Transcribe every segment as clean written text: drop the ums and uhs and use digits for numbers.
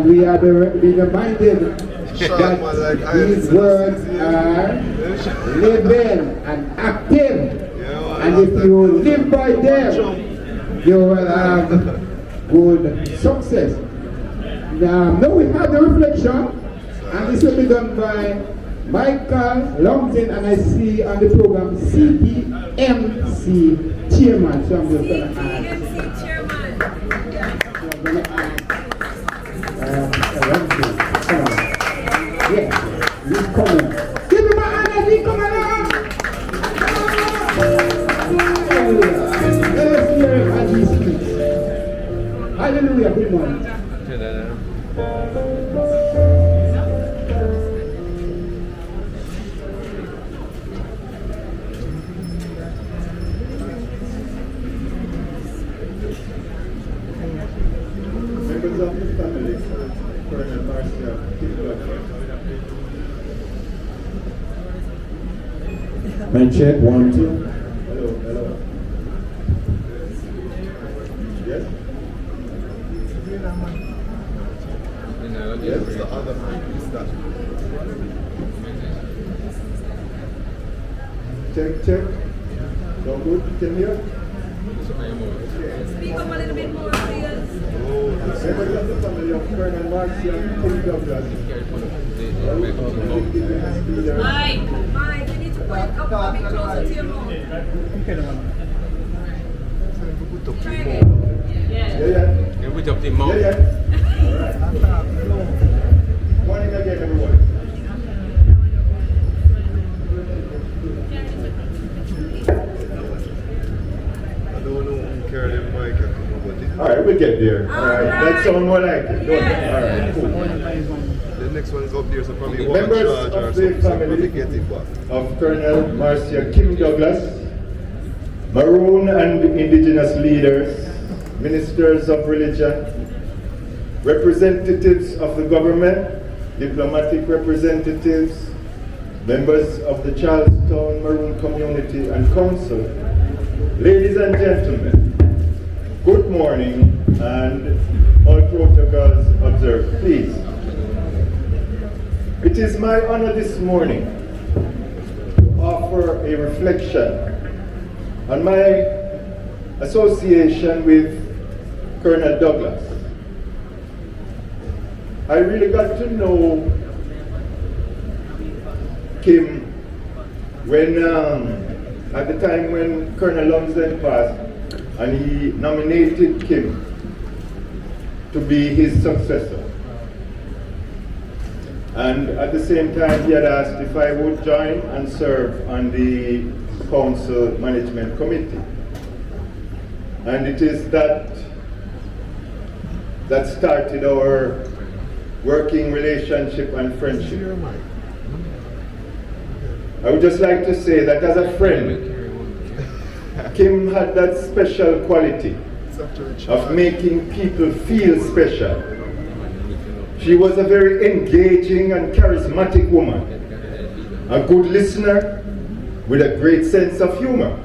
we are be reminded that these words are living and active. And if you live by them, you will have good success. Now we have the reflection, and this will be done by Michael Longton, and I see on the program CPMC Chairman. So I'm just going to ask. CPMC Chairman. So I'm going to ask Longton. Come on. Yeah, he's coming. Give him a hand as he come along. Hallelujah. Let us hear him as he speaks. Hallelujah. Good morning. Members of the family, Colonel Marcia, Man check, 1, 2. Hello. Yes? Yes, the other man is that. Check. Don't good, can you hear? Speak up a little bit more, please. Members of the family of Colonel Marcia, King Douglas. Mike, you need to put it up a bit closer to your mouth. Try again. Yeah. Can we put up the mouth? Yeah. Alright. Morning again, everyone. I don't know who carried the mic and come about it. Alright, we'll get there. Alright, that sounds more like it. Alright, cool. The next one is up there, so probably one Members charge or of the something, so family probably get it back. of Colonel Marcia Kim Douglas, Maroon and Indigenous leaders, ministers of religion, representatives of the government, diplomatic representatives, members of the Charlestown Maroon community and council, ladies and gentlemen, good morning, and all protocols observed, please. It is my honor this morning to offer a reflection on my association with Colonel Douglas. I really got to know Kim when, at the time when Colonel Lumsden passed, and he nominated Kim to be his successor. And at the same time, he had asked if I would join and serve on the Council Management Committee. And it is that started our working relationship and friendship. I would just like to say that as a friend, Kim had that special quality of making people feel special. She was a very engaging and charismatic woman, a good listener with a great sense of humor.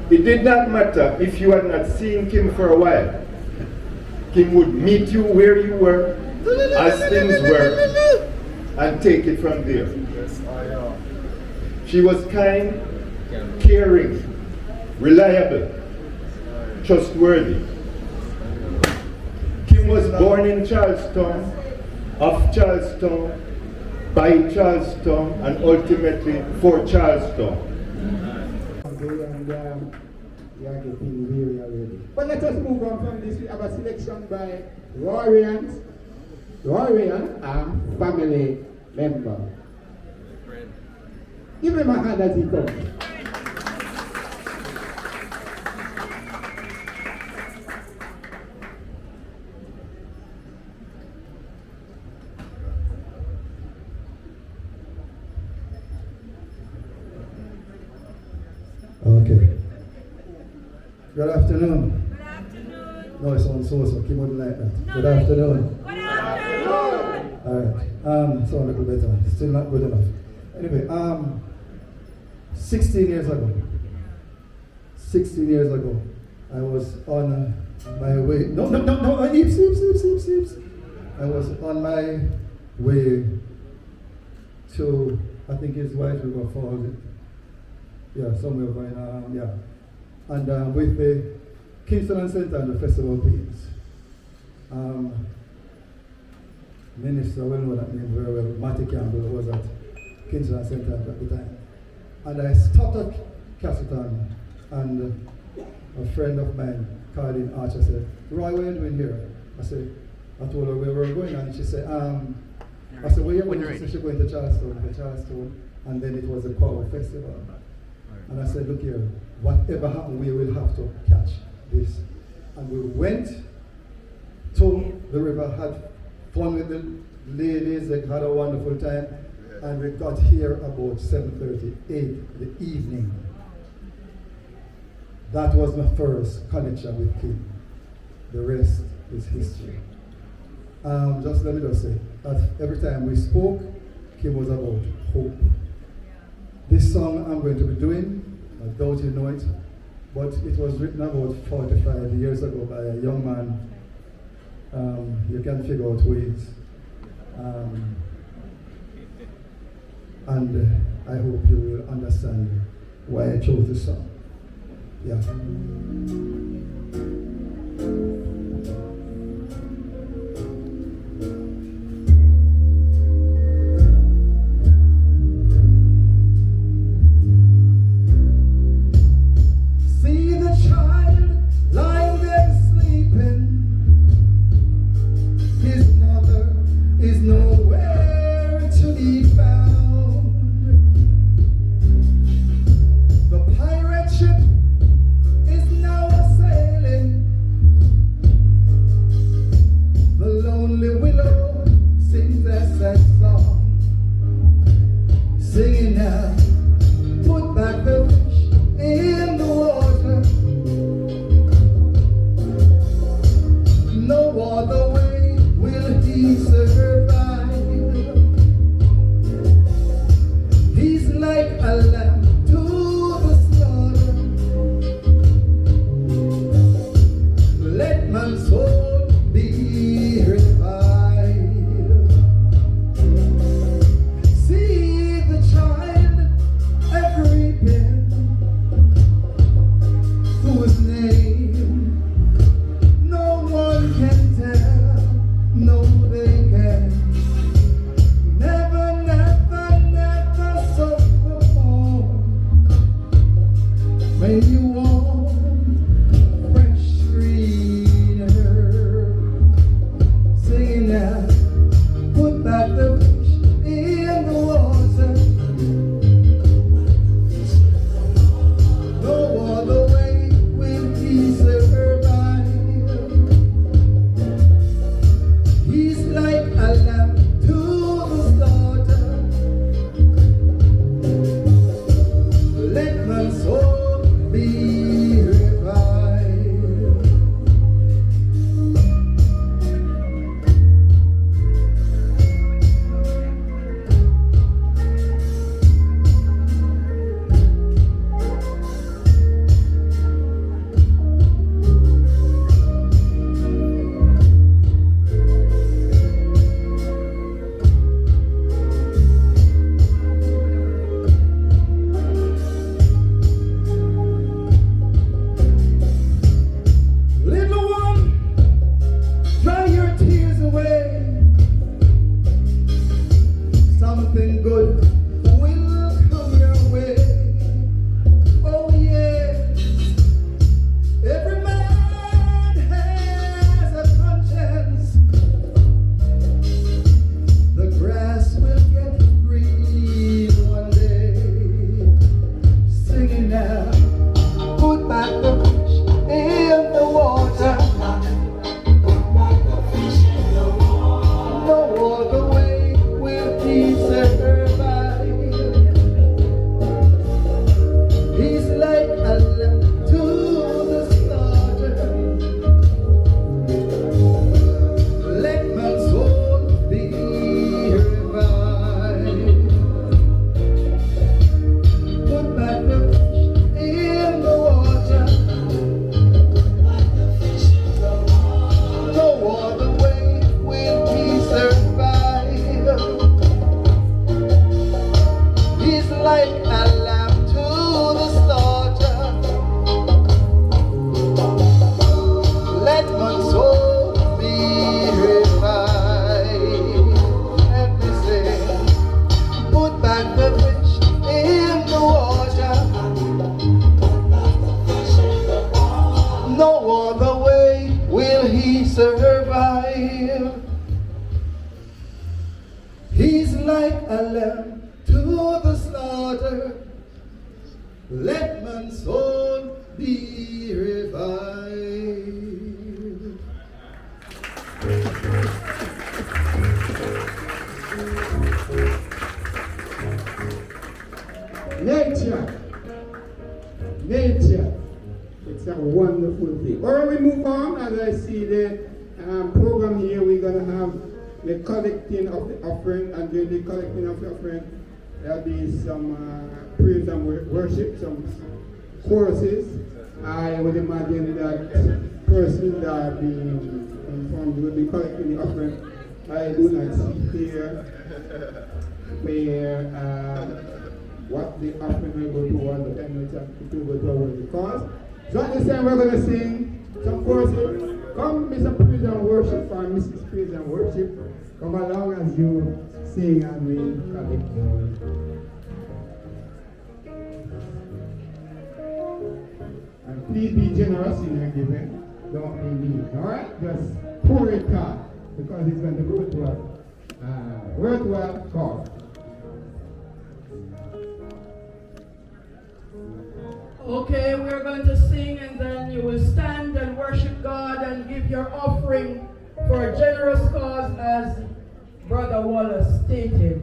It did not matter if you had not seen Kim for a while. Kim would meet you where you were, as things were, and take it from there. She was kind, caring, reliable, trustworthy. Kim was born in Charlestown, of Charlestown, by Charlestown, and ultimately for Charlestown. But let us move on from this. We have a selection by Rorian, a family member. Give him a hand as he comes. Okay. Good afternoon. Good afternoon. No, it sounds so Kim wouldn't like that. No, Good afternoon. Good afternoon. Alright. Sound a little better. Still not good enough. Anyway, 16 years ago, I was on my way. No, sleep. I was on my way to, I think it's White River Falls. Yeah, somewhere going, yeah. And with the Kingston Center and the Festival of Peace. Minister, well know that name very well, Matty Campbell was at Kingston Center at the time. And I stopped at Castleton, and a friend of mine called in Archer said, Roy, what are you doing here? I told her where we were going, and she said, I said, where are you going? She said, she's going to Charleston, and then it was a choir festival. And I said, look here, whatever happened, we will have to catch this. And we went to the river, had fun with the ladies, they had a wonderful time, and we got here about 7:30, 8 the evening. That was my first connection with Kim. The rest is history. Just let me just say, that every time we spoke, Kim was about hope. This song I'm going to be doing, I doubt you know it, but it was written about 45 years ago by a young man. You can figure out who he is. And I hope you will understand why I chose this song. Yeah. See the child lying there sleeping. His mother is nowhere to be found. The pirate ship is now sailing like a lamb to the slaughter. Let man's soul be revived. Nature. It's a wonderful thing. Or we move on, as I see the program here, we're going to have the collecting of the offering, and during the collecting of the offering, there'll be some praise and worship, some choruses. I would imagine that persons that are being informed will be collecting the offering. I do not see here where what the offering will go to, and the penalty of the people will go to the cause. So at this time we're going to sing some choruses. Come, Mr. Praise and Worship, or Mrs. Praise and Worship. Come along as you sing and we collect more. And please be generous in your giving. Don't be mean. Alright? Just pour it out because it's going to go to a worthwhile cause. Okay, we're going to sing and then you will stand and worship God and give your offering for a generous cause, as Brother Wallace stated.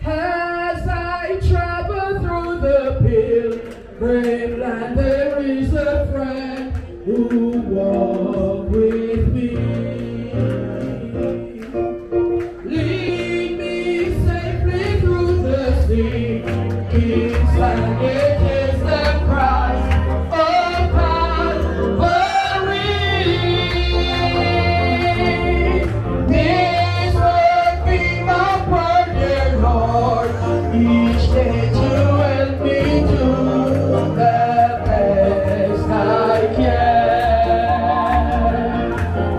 As I travel through the pilgrim land, there is a friend who walks with me. Lead me safely through the sea, King's land, it is the Christ of Calvary. This would be my prayer, Lord, each day to help me do the best I can.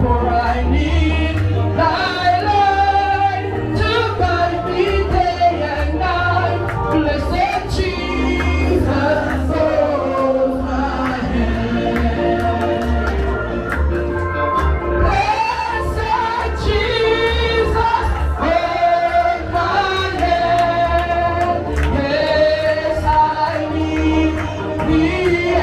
For I need thy light to guide me day and night. Blessed Jesus, hold my hand. Blessed Jesus, hold my hand. Yes, I need thee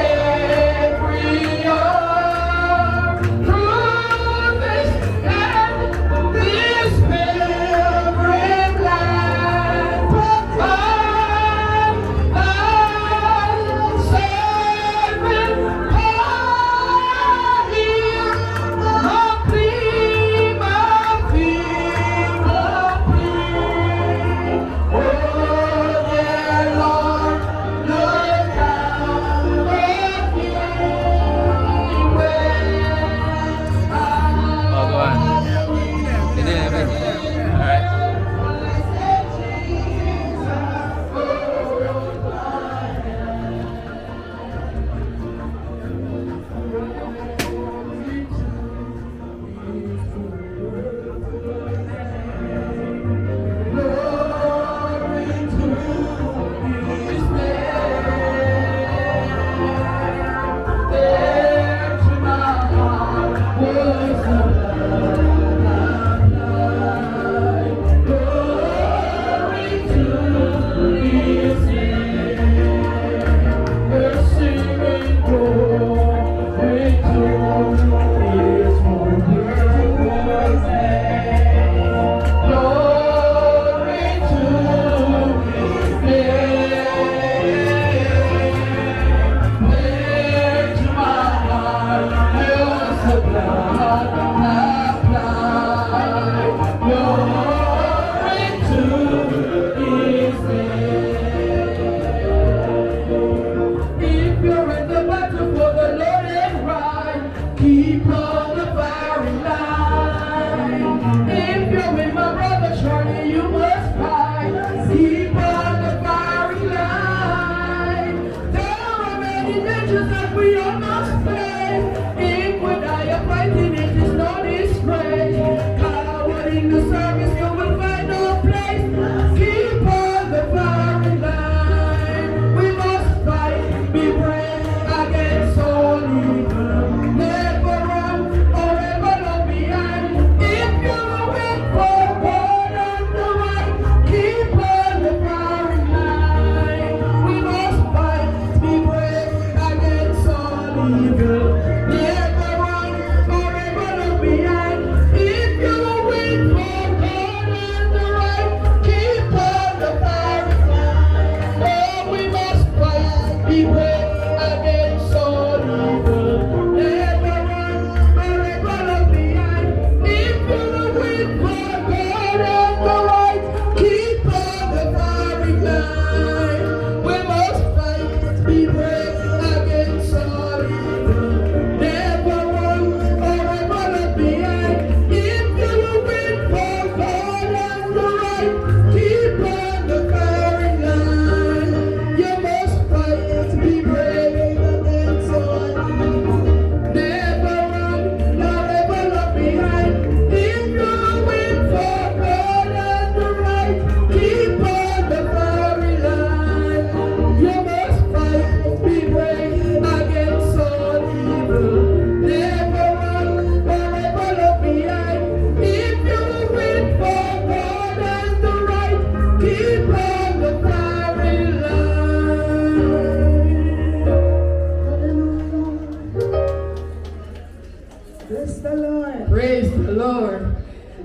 every hour. Through this land, this pilgrim land, but I'm thy servant, I hear my plea, my plea. Oh, dear Lord, look down on me Oh, go on. It didn't have anything. All right. If you're in the battle for the Lord and right, keep on the firing line. If you're with my brother Charlie, you must fight. Keep on the firing line. There are many dangers that we all must face. If we die of fighting, it is no disgrace. Coward in the service, you will find no place. Keep on the firing line. We must fight, be brave against all evil. Never run or ever look behind. If you're awake for God and the right, keep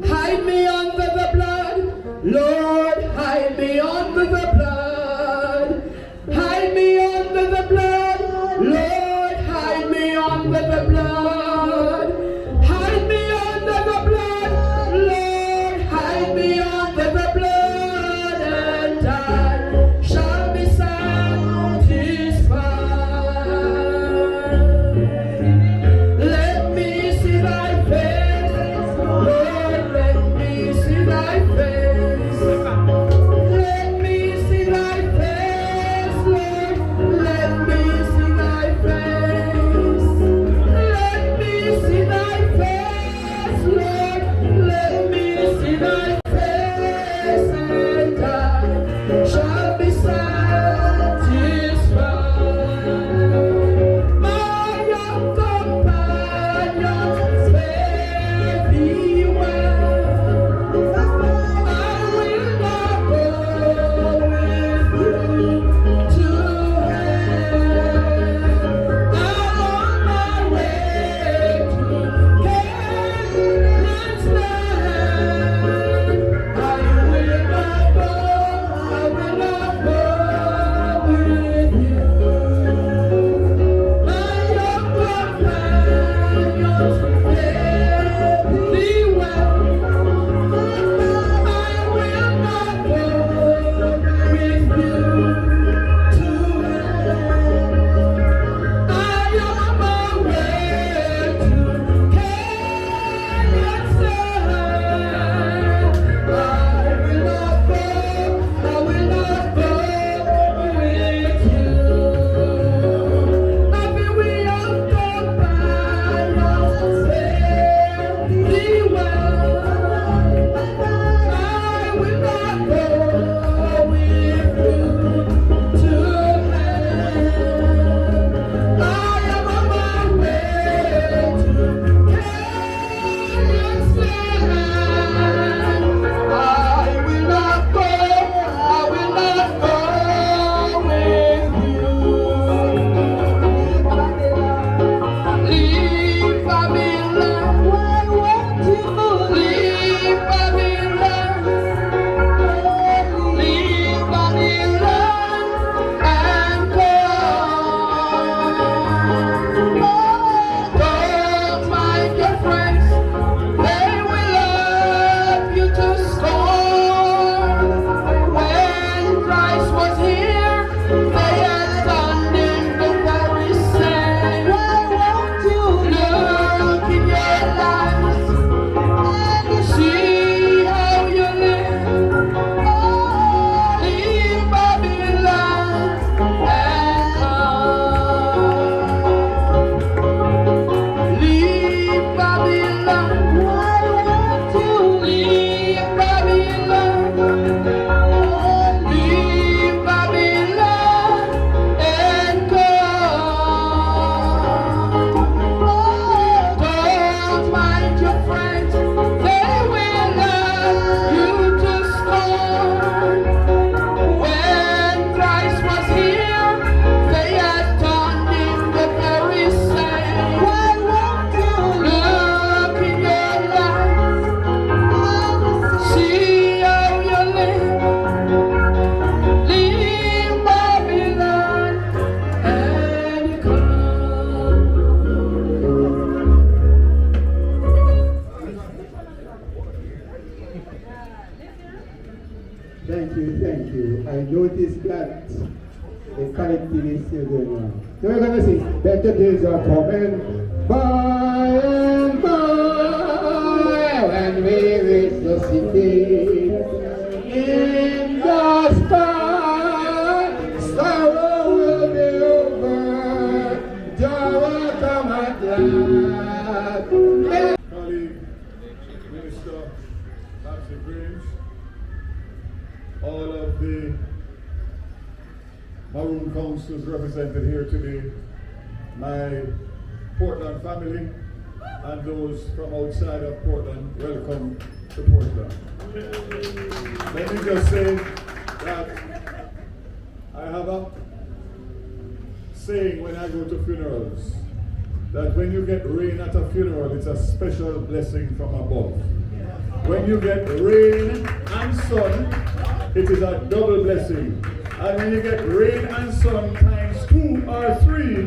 Hide me under the blood. Lord, hide me under the blood. Hide me under the blood. Lord, hide me under the blood. Hide me under the blood. Lord, hide me under the blood, and I shall be satisfied. Let me see thy face, Lord, let me see thy face. Let me see thy face, Lord, let me see thy face. Let me see thy face, Lord, let me see thy face, and I shall be satisfied. My young companions fare thee well. I will not go with you to hell. I'm on my way to Canaan's land. I will not go with you. My young companions fare thee well. I will not go with you to hell. I am on my way to Canaan's land. I will not go with you. Nothing will companions fare thee well. I will not go with you to hell. I am on my way to Canaan's land. I will not go with you. Leave Babylon. Why won't you leave Babylon? Leave Babylon and go. Don't mind your friends, they will love you to scorn. When Christ was here, they had done him the very same. Why won't you look in your lives and see how you live? Leave Babylon and come. Leave Babylon. Why won't you leave Babylon? Leave Babylon and come. Don't mind your friends, they will love you to scorn. When Christ was here, they had done him the very same. Why won't you look in your life and see how you live? Leave Babylon and come. Thank you. I noticed that the collective is still going on. So we're going to sing Better Days Are Coming by and by when we reach the city. In the sky, sorrow will be over, joy will come at last. Colleague, Minister, Marcia Grange, all of the Maroon councils represented here today, my Portland family, and those from outside of Portland, welcome to Portland. Let me just say that I have a saying when I go to funerals, that when you get rain at a funeral, it's a special blessing from above. When you get rain and sun, it is a double blessing. And when you get rain and sun times 2 or 3,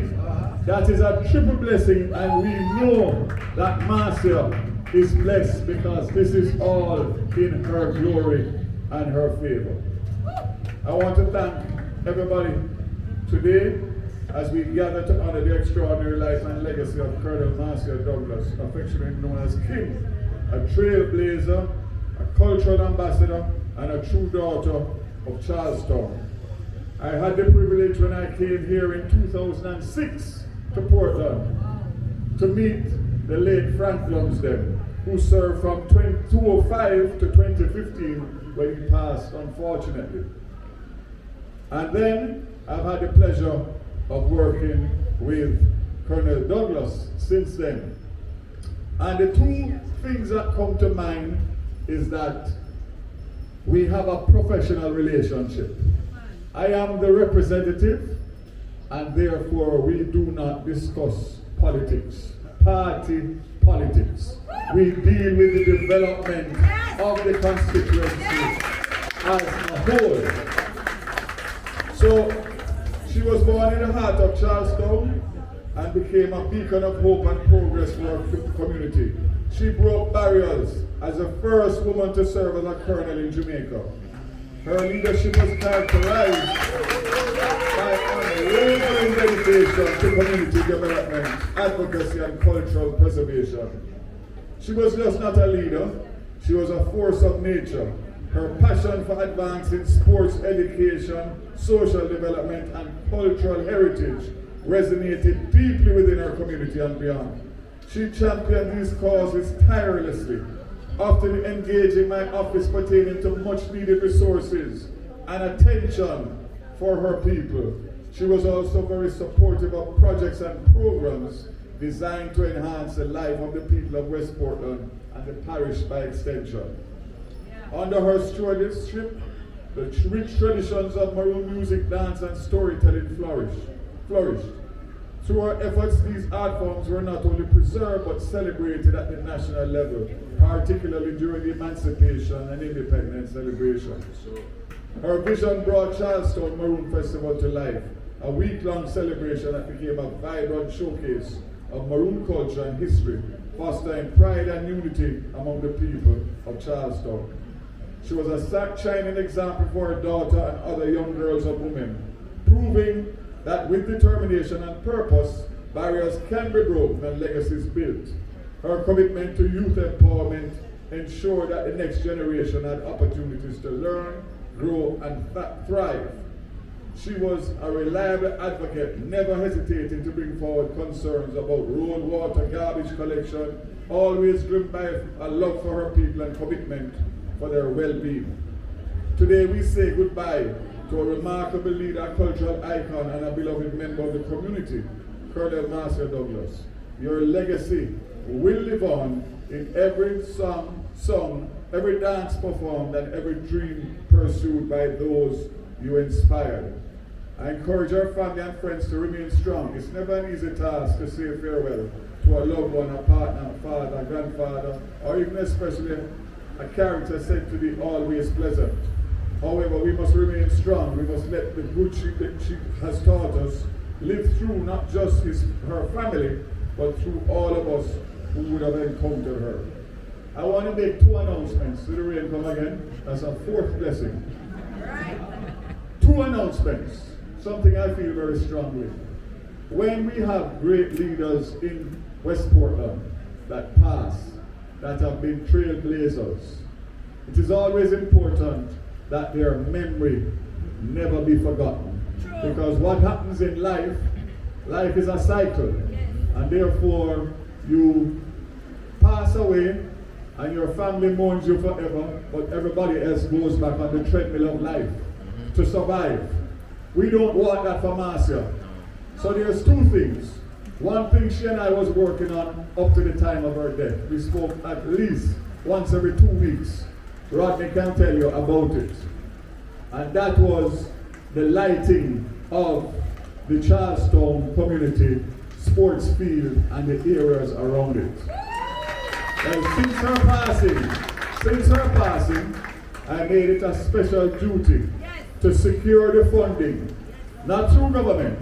that is a triple blessing. And we know that Marcia is blessed because this is all in her glory and her favor. I want to thank everybody today as we gather to honor the extraordinary life and legacy of Colonel Marcia Douglas, affectionately known as Kim, a trailblazer, a cultural ambassador, and a true daughter of Charlestown. I had the privilege when I came here in 2006 to Portland to meet the late Frank Lumsden, who served from 2005 to 2015 when he passed, unfortunately. And then I've had the pleasure of working with Colonel Douglas since then. And the two things that come to mind is that we have a professional relationship. I am the representative, and therefore we do not discuss politics, party politics. We deal with the development of the constituency as a whole. So she was born in the heart of Charlestown and became a beacon of hope and progress for our community. She broke barriers as the first woman to serve as a colonel in Jamaica. Her leadership was characterized by unwavering dedication to community development, advocacy, and cultural preservation. She was just not a leader, she was a force of nature. Her passion for advancing sports education, social development, and cultural heritage resonated deeply within her community and beyond. She championed these causes tirelessly, often engaging my office pertaining to much needed resources and attention for her people. She was also very supportive of projects and programs designed to enhance the life of the people of West Portland and the parish by extension. Under her stewardship, the rich traditions of Maroon music, dance, and storytelling flourished. Through her efforts, these art forms were not only preserved but celebrated at the national level, particularly during the Emancipation and Independence celebrations. Her vision brought Charlestown Maroon Festival to life, a week-long celebration that became a vibrant showcase of Maroon culture and history, fostering pride and unity among the people of Charlestown. She was a shining example for her daughter and other young girls and women, proving that with determination and purpose, barriers can be broken and legacies built. Her commitment to youth empowerment ensured that the next generation had opportunities to learn, grow, and thrive. She was a reliable advocate, never hesitating to bring forward concerns about road, water, garbage collection, always driven by a love for her people and commitment for their well-being. Today we say goodbye to a remarkable leader, cultural icon, and a beloved member of the community, Colonel Marcia Douglas. Your legacy will live on in every song sung, every dance performed, and every dream pursued by those you inspired. I encourage our family and friends to remain strong. It's never an easy task to say farewell to a loved one, a partner, a father, a grandfather, or even especially a character said to be always pleasant. However, we must remain strong. We must let the good that she has taught us live through not just her family, but through all of us who would have encountered her. I want to make 2 announcements. Did the rain come again? That's a 4th blessing. Right. 2 announcements, something I feel very strongly. When we have great leaders in West Portland that pass, that have been trailblazers, it is always important that their memory never be forgotten. Because what happens in life is a cycle. And therefore, you pass away and your family mourns you forever, but everybody else goes back on the treadmill of life to survive. We don't want that for Marcia. So there's 2 things. One thing she and I was working on up to the time of her death. We spoke at least once every 2 weeks. Rodney can tell you about it. And that was the lighting of the Charlestown community sports field and the areas around it. And since her passing, Since her passing, I made it a special duty to secure the funding, not through government,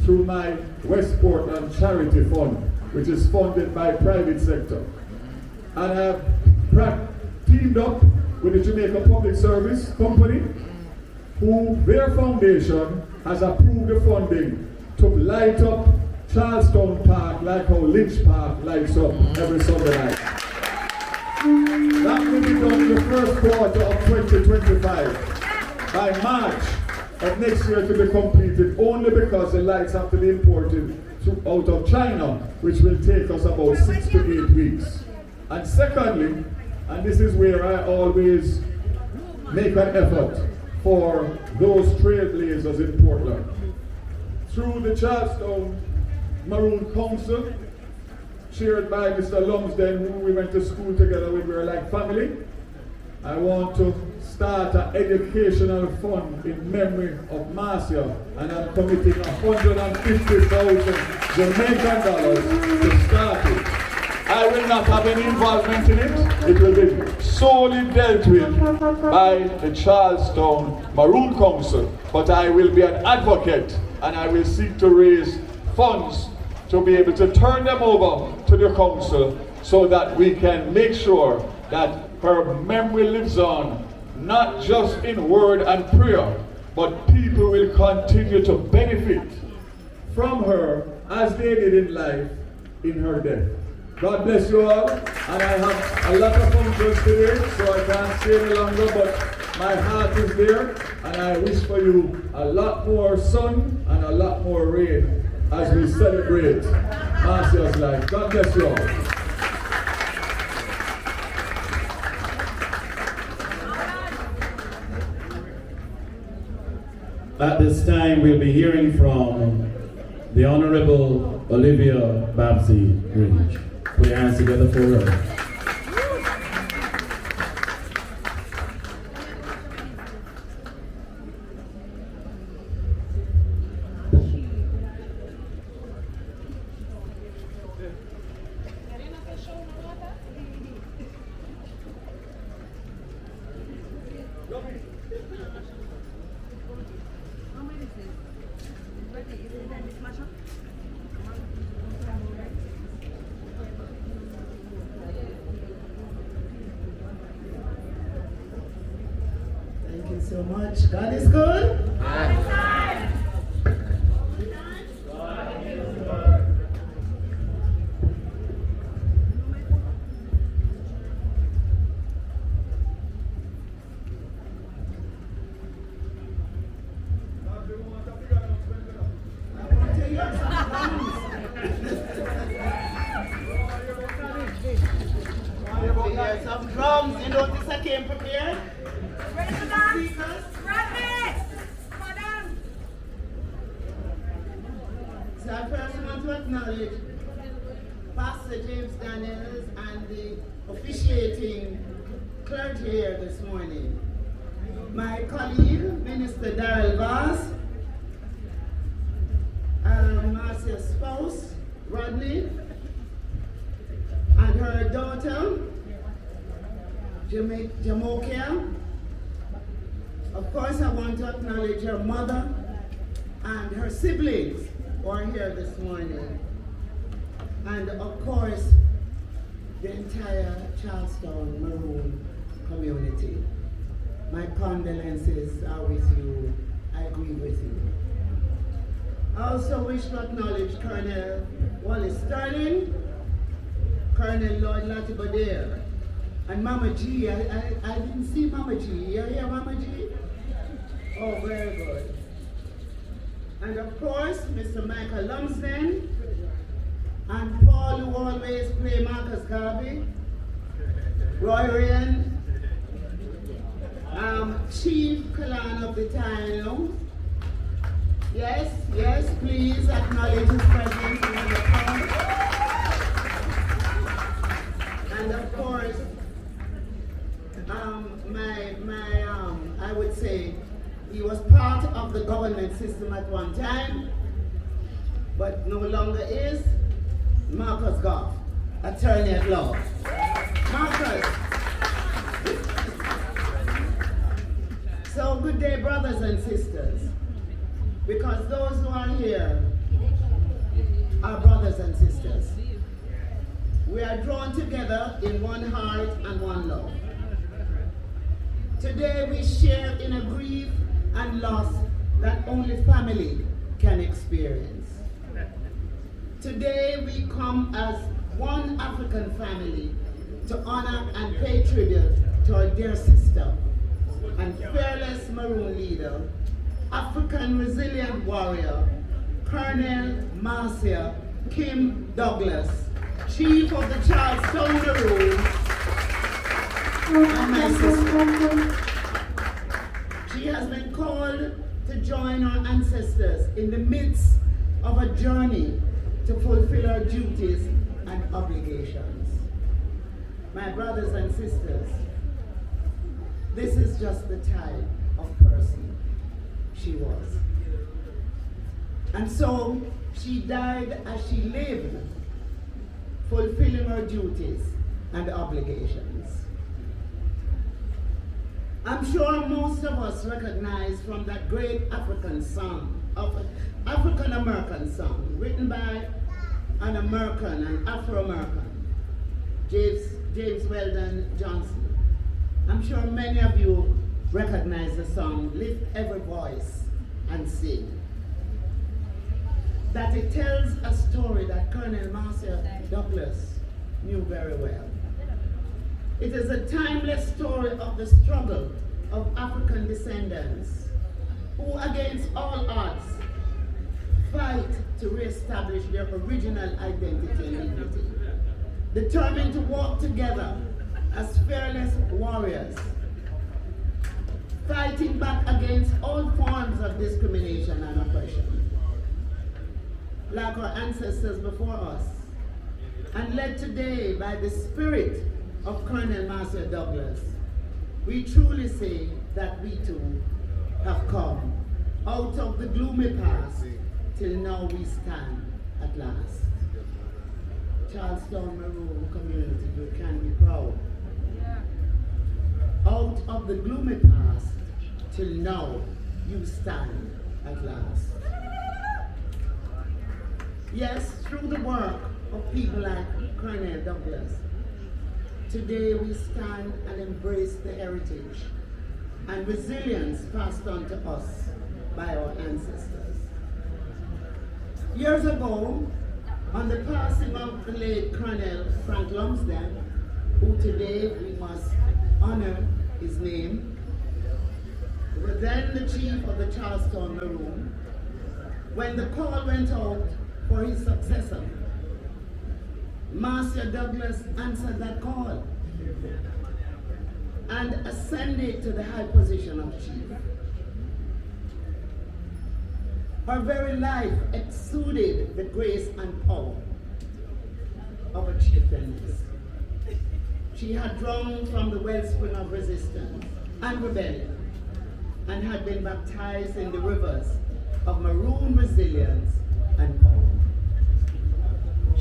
through my West Portland Charity Fund, which is funded by private sector. And I've teamed up with the Jamaica Public Service Company, who their foundation has approved the funding to light up Charlestown Park like how Lynch Park lights up every Sunday night. That will be done in the first quarter of 2025. By March of next year to be completed, only because the lights have to be imported out of China, which will take us about 6 to 8 weeks. And secondly, and this is where I always make an effort for those trailblazers in Portland. Through the Charlestown Maroon Council, chaired by Mr. Lumsden, who we went to school together with, we were like family, I want to start an educational fund in memory of Marcia, and I'm committing $150,000 Jamaican dollars to start it. I will not have any involvement in it. It will be solely dealt with by the Charlestown Maroon Council, but I will be an advocate and I will seek to raise funds to be able to turn them over to the council so that we can make sure that her memory lives on, not just in word and prayer, but people will continue to benefit from her as they did in life in her death. God bless you all, and I have a lot of functions today, so I can't stay any longer, but my heart is there, and I wish for you a lot more sun and a lot more rain as we celebrate Marcia's life. God bless you all. At this time, we'll be hearing from the Honorable Olivia Babsy Grinch. Put your hands together for her. So much. God is good. Some drums. You notice I came prepared? So I first want to acknowledge Pastor James Daniels and the officiating clergy here this morning. My colleague, Minister Daryl Marcia's spouse, Rodney, and her daughter, Jamaica. Of course, I want to acknowledge her mother and her siblings who are here this morning. And of course, the entire Charlestown Maroon community. My condolences are with you. I agree with you. I also wish to acknowledge Colonel Wallace Sterling, Colonel Lloyd Latibodere, and Mama G. I didn't see Mama G. You hear Mama G? Oh, very good. And of course, Mr. Michael Lumsden, and Paul, who always play Marcus Garvey, Roy Ryan, Chief Kalan of the Taino. Yes, please acknowledge his presence in the crowd. And of course, I would say he was part of the government system at one time, but no longer is, Marcus Goff, attorney at law. Marcus, today, brothers and sisters, because those who are here are brothers and sisters. We are drawn together in one heart and one love. Today we share in a grief and loss that only family can experience. Today we come as one African family to honor and pay tribute to our dear sister and fearless Maroon leader, African resilient warrior, Colonel Marcia Kim Douglas, Chief of the Charleston Maroons, and my sister. She has been called to join our ancestors in the midst of a journey to fulfill our duties and obligations. My brothers and sisters, this is just the type of person she was. And so she died as she lived, fulfilling her duties and obligations. I'm sure most of us recognize from that great African American song, written by an American, an Afro-American, James Weldon Johnson. I'm sure many of you recognize the song, Lift Every Voice and Sing. That it tells a story that Colonel Marcia Douglas knew very well. It is a timeless story of the struggle of African descendants who, against all odds, fight to reestablish their original identity and dignity, determined to walk together as fearless warriors, fighting back against all forms of discrimination and oppression, like our ancestors before us, and led today by the spirit of Colonel Marcia Douglas. We truly say that we too have come out of the gloomy past till now we stand at last. Charleston Maroon community, you can be proud. Out of the gloomy past till now you stand at last. Yes, through the work of people like Colonel Douglas, today we stand and embrace the heritage and resilience passed on to us by our ancestors. Years ago, on the passing of the late Colonel Frank Lumsden, who today we must honor his name, who was then the chief of the Charleston Maroon, when the call went out for his successor, Marcia Douglas answered that call and ascended to the high position of chief. Her very life exuded the grace and power of a chieftainess. She had drawn from the wellspring of resistance and rebellion and had been baptized in the rivers of Maroon resilience and power.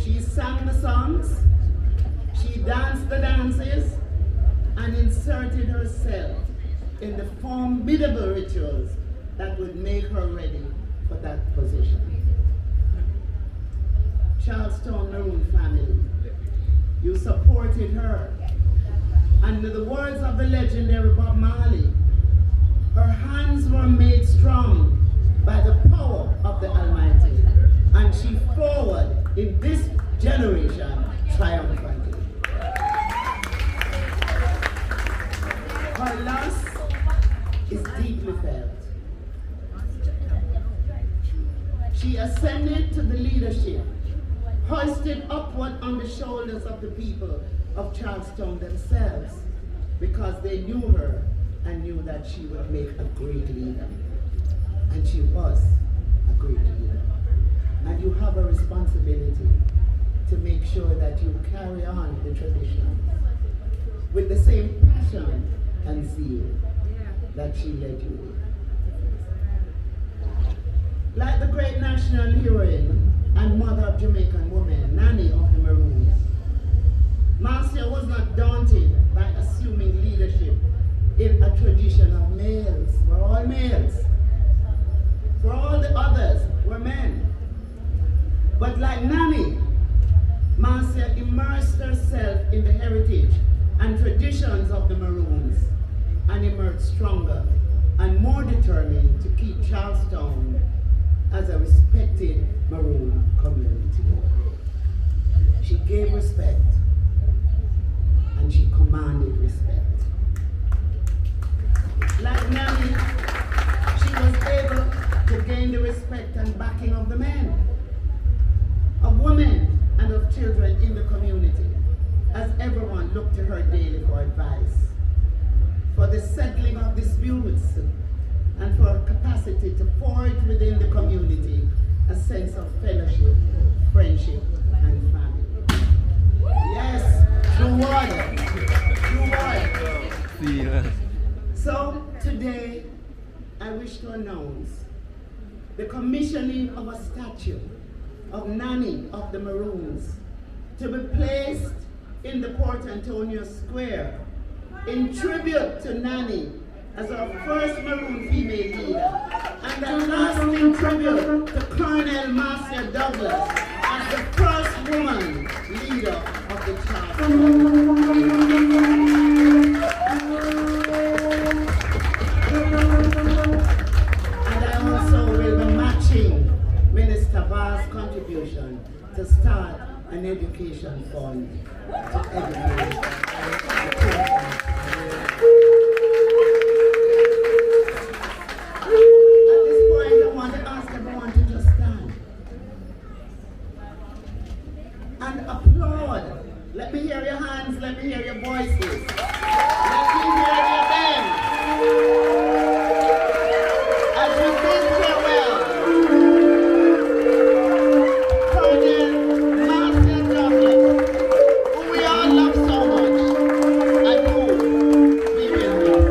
She sang the songs, she danced the dances, and inserted herself in the formidable rituals that would make her ready for that position. Charleston Maroon family, you supported her. And in the words of the legendary Bob Marley, her hands were made strong by the power of the Almighty, and she forward in this generation triumphantly. Her loss is deeply felt. She ascended to the leadership, hoisted upward on the shoulders of the people of Charleston themselves, because they knew her and knew that she would make a great leader. And she was a great leader. And you have a responsibility to make sure that you carry on the tradition with the same passion and zeal that she led you with. Like the great national heroine and mother of Jamaican women, Nanny of the Maroons, Marcia was not daunted by assuming leadership in a tradition of males. We're all males. others were men. But like Nanny, Marcia immersed herself in the heritage and traditions of the Maroons and emerged stronger and more determined to keep Charlestown as a respected Maroon community. She gave respect and she commanded respect. Like Nanny, she was able to gain the respect and backing of the men, of women, and of children in the community, as everyone looked to her daily for advice, for the settling of disputes, and for her capacity to forge within the community a sense of fellowship, friendship, and family. Yes, through water. So today, I wish to announce the commissioning of a statue of Nanny of the Maroons to be placed in the Port Antonio Square in tribute to Nanny as our first Maroon female leader, and a lasting tribute to Colonel Marcia Douglas as the first woman leader of the Charlestown. And I also will be matching Minister Vaz's contribution to start an education fund to educate. At this point, I want to ask everyone to just stand and applaud. Let me hear your hands, let me hear your voices. Let me hear your hands. As we bid farewell, Colonel Marcia Douglas, who we all love so much, and who we will miss.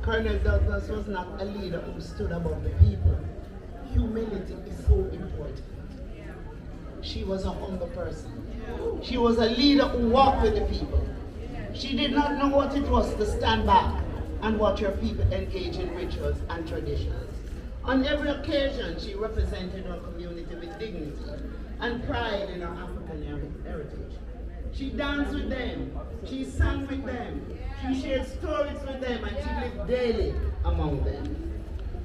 Colonel Douglas was not a leader who stood above the people. Humility is so important. She was a humble person. She was a leader who walked with the people. She did not know what it was to stand back and watch her people engage in rituals and traditions. On every occasion, she represented her community with dignity and pride in her African heritage. She danced with them, she sang with them, she shared stories with them, and she lived daily among them.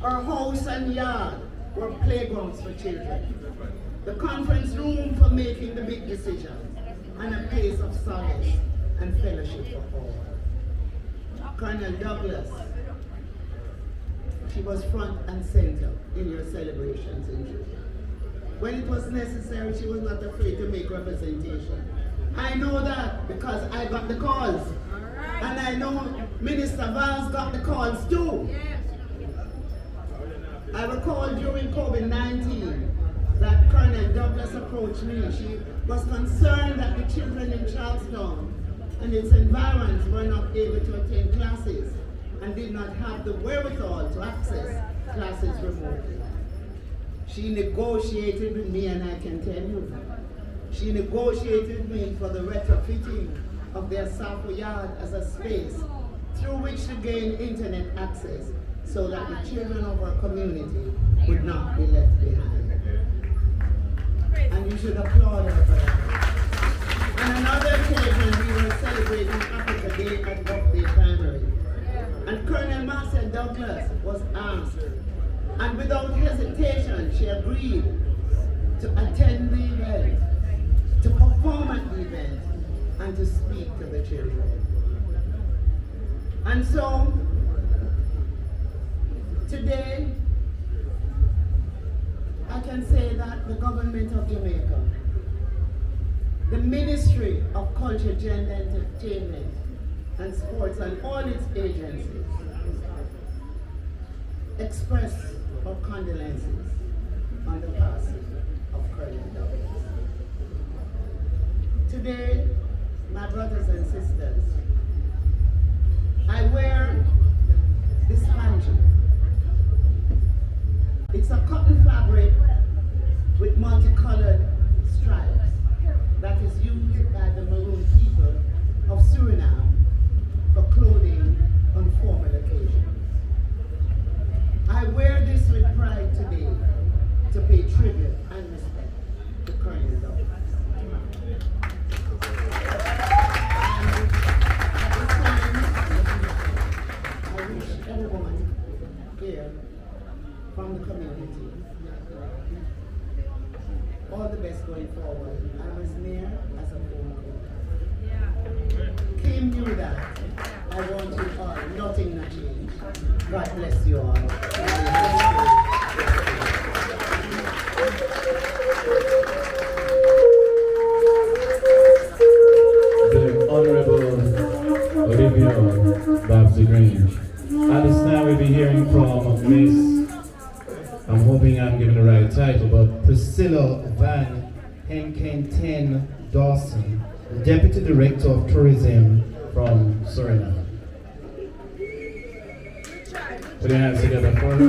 Her house and yard were playgrounds for children, the conference room for making the big decisions, and a place of solace and fellowship for all. Colonel Douglas, she was front and center in your celebrations in June. When it was necessary, she was not afraid to make representation. I know that because I got the calls. And I know Minister Vaz got the calls too. I recall during COVID-19 that Colonel Douglas approached me. She was concerned that the children in Charlestown and its environs were not able to attend classes and did not have the wherewithal to access classes remotely. She negotiated with me, and I can tell you, she negotiated with me for the retrofitting of their Sapo yard as a space through which to gain internet access so that the children of our community would not be left behind. And you should applaud her for that. On another occasion, we were celebrating Africa Day at Birthday Primary. And Colonel Marcia Douglas was asked, and without hesitation, she agreed to attend the event, to perform at the event, and to speak to the children. And so, today, I can say that the government of Jamaica, the Ministry of Culture, Gender, Entertainment, and Sports, and all its agencies express our condolences on the passing of Colonel Douglas. Today, my brothers and sisters, I wear this hanji. It's a cotton fabric with multicolored stripes that is used by the Maroon people of Suriname for clothing on formal occasions. I want you all, nothing not change. God bless you all. The Honorable Olivia Babsy Grange. At this time we'll be hearing from Miss, I'm hoping I'm giving the right title, but Priscilla Van Henkenten Dawson, the Deputy Director of Tourism from Suriname. Put your hands together for her.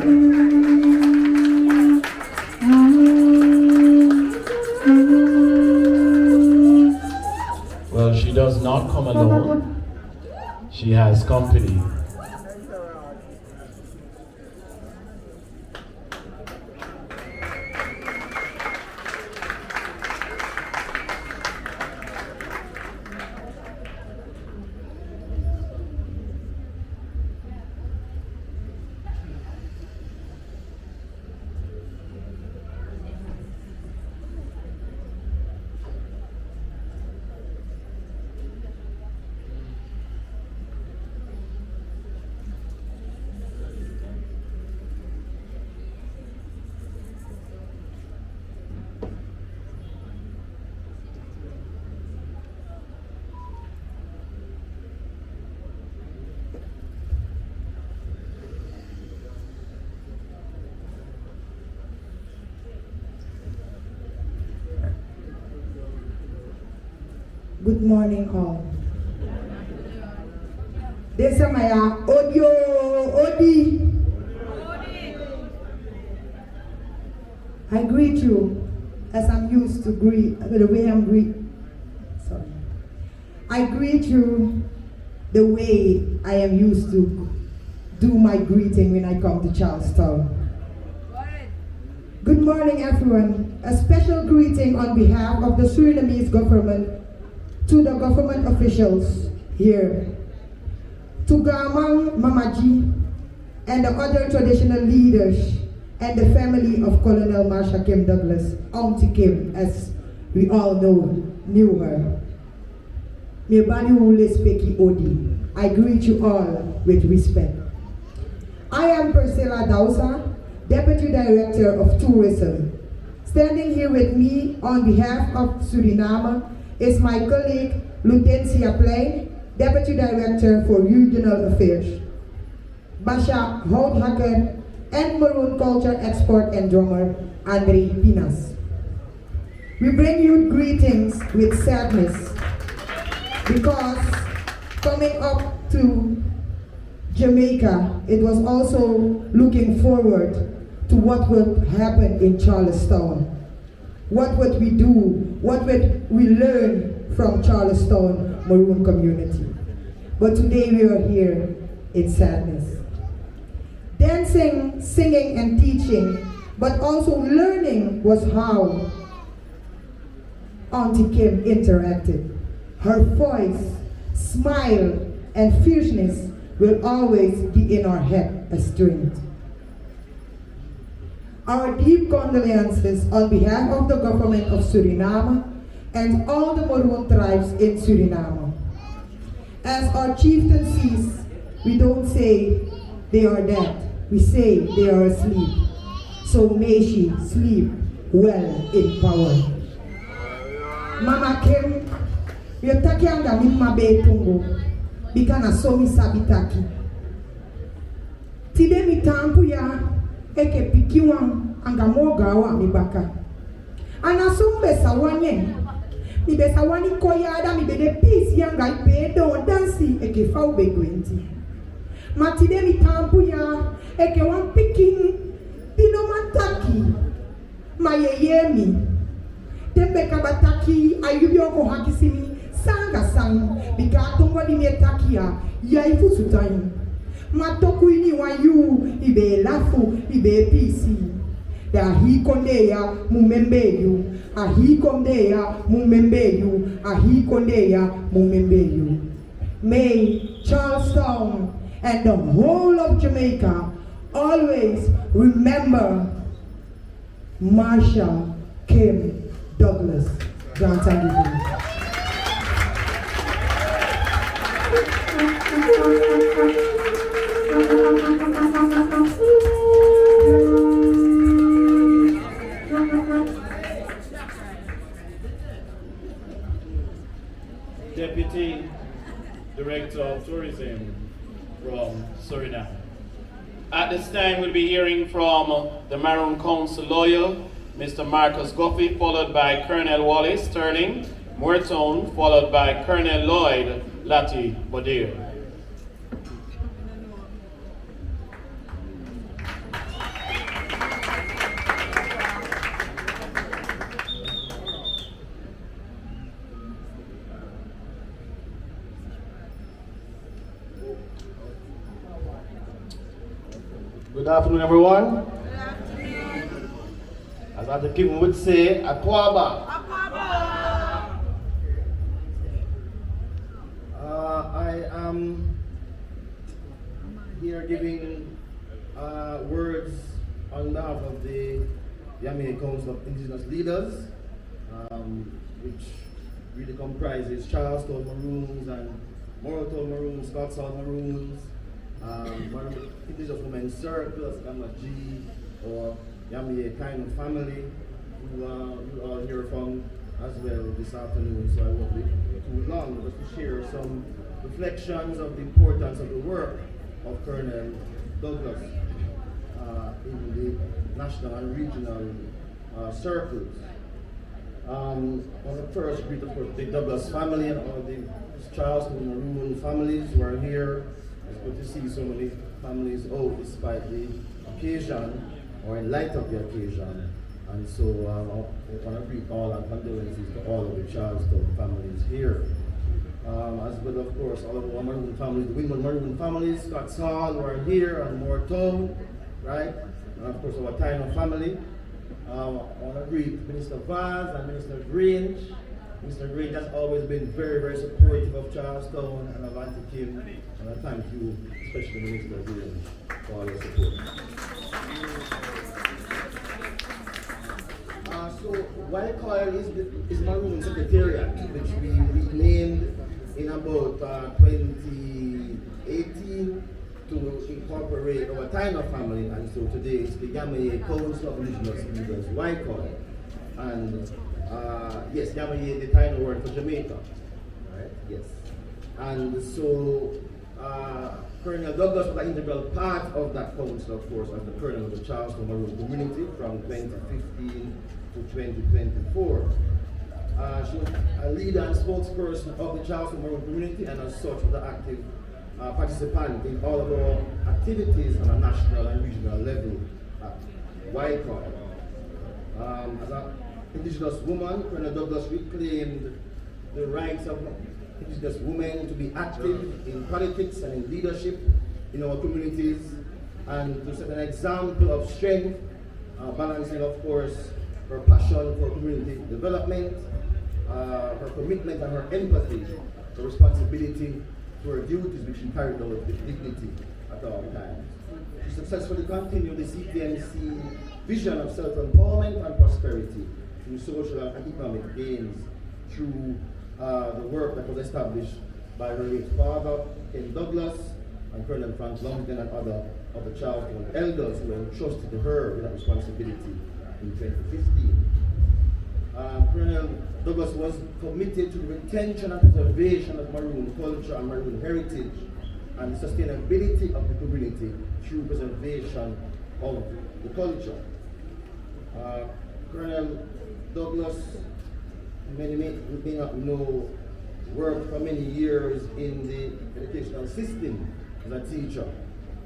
Well, she does not come alone. She has company. Good morning, all. This is my Odi. I greet you as I'm used to greet, the way I'm greet. Sorry. I greet you the way I am used to do my greeting when I come to Charlestown. Good morning, everyone. A special greeting on behalf of the Surinamese government to the government officials here, to Gamang Mamaji and the other traditional leaders and the family of Colonel Marcia Kim Douglas, Auntie Kim, as we all knew her. Odi. I greet you all with respect. I am Priscilla Dausa, Deputy Director of Tourism. Standing here with me on behalf of Suriname is my colleague, Lutencia Plein, Deputy Director for Regional Affairs, Basha Houthaken, and Maroon Culture Export and Drummer, Andre Pinas. We bring you greetings with sadness because coming up to Jamaica, it was also looking forward to what would happen in Charlestown. What would we do? What would we learn from Charlestown Maroon community? But today we are here in sadness. Dancing, singing, and teaching, but also learning was how Auntie Kim interacted. Her voice, smile, and fierceness will always be in our head as strength. Our deep condolences on behalf of the government of Suriname and all the Maroon tribes in Suriname. As our chieftain sees, we don't say they are dead, we say they are asleep. So may she sleep well in power. Mama Kim, yotaki anga mima betungo, bikana somi sabitaki. Tide mitampu ya eke pikiwan anga moga wa mibaka. Anasumbe sawane. Mibe sawani koyada mibede pisi yanga ipedo dansi eke faube 20. Matide mitampu ya eke wan pikin dino mataki. Mayeyemi. Tembe kabataki ayubioko hakisimi sanga sang bikatongo di metakia ya ifusutayi. Matoku ini wayu ibe lafu ibe pisi. Da hi kondeya mumembeyu, ahi kondeya mumembeyu, ahi kondeya mumembeyu. May Charlestown and the whole of Jamaica always remember Marcia Kim Douglas. Grant and Deputy Director of Tourism from Suriname. At this time, we'll be hearing from the Maroon Council lawyer, Mr. Marcus Guffey, followed by Colonel Wallace Sterling Moortown, followed by Colonel Lloyd Lati Bodir. Good afternoon, everyone. Good afternoon. As Dr. Kim would say, Akwaba. I am here giving words on behalf of the Jamaica Council of Indigenous Leaders, which really comprises Charlestown Maroons and Moortown Maroons, Scotsall Maroons, Indigenous Women's Circles, Gamma G, or Yamie kind of family, who you all hear from as well this afternoon. So I won't be too long, but to share some reflections of the importance of the work of Colonel Douglas in the national and regional circles. I want to first greet, of course, the Douglas family and all the Charlestown Maroon families who are here. It's good to see so many families out despite the occasion, or in light of the occasion. And so I want to greet all and condolences to all of the Charlestown families here. As well, of course, all of our Maroon families, the Windward Maroon families, Scotsall who are here, and Moortown, right? And of course our Taino family. I want to greet Minister Vaz and Minister Grange. Mr. Grange has always been very, very supportive of Charlestown, and I want to give him, and I thank you, especially Minister Grange, for all your support. So YCOIL is Maroon Secretariat, which we named in about 2018 to incorporate our Taino family, and so today it's the Jamaica Council of Indigenous Leaders, YCOIL. And yes, Jamaica, the Taino word for Jamaica, right? Yes. And so Colonel Douglas was an integral part of that council, of course, as the Colonel of the Charlestown Maroon community from 2015 to 2024. She was a leader and spokesperson of the Charlestown Maroon community, and as such was an active participant in all of our activities on a national and regional level at YCOIL. As an Indigenous woman, Colonel Douglas reclaimed the rights of Indigenous women to be active in politics and in leadership in our communities, and to set an example of strength, balancing, of course, her passion for community development, her commitment and her empathy, her responsibility to her duties, which she carried out with dignity at all times. She successfully continued the CTMC vision of self-empowerment and prosperity through social and economic gains through the work that was established by her late father, Ken Douglas, and Colonel Frank Longden, and other of the Charlestown elders who entrusted her with that responsibility in 2015. Colonel Douglas was committed to the retention and preservation of Maroon culture and Maroon heritage, and sustainability of the community through preservation of the culture. Colonel Douglas, many may not know, worked for many years in the educational system as a teacher.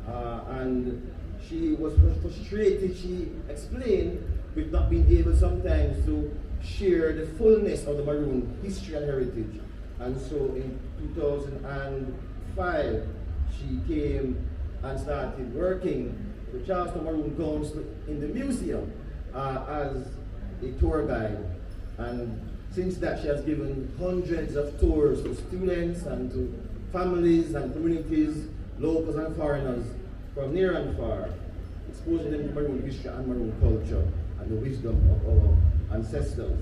And she was frustrated, she explained, with not being able sometimes to share the fullness of the Maroon history and heritage. And so in 2005, she came and started working with Charlestown Maroon Council in the museum as a tour guide. And since that, she has given hundreds of tours to students and to families and communities, locals and foreigners, from near and far, exposing them to Maroon history and Maroon culture and the wisdom of our ancestors.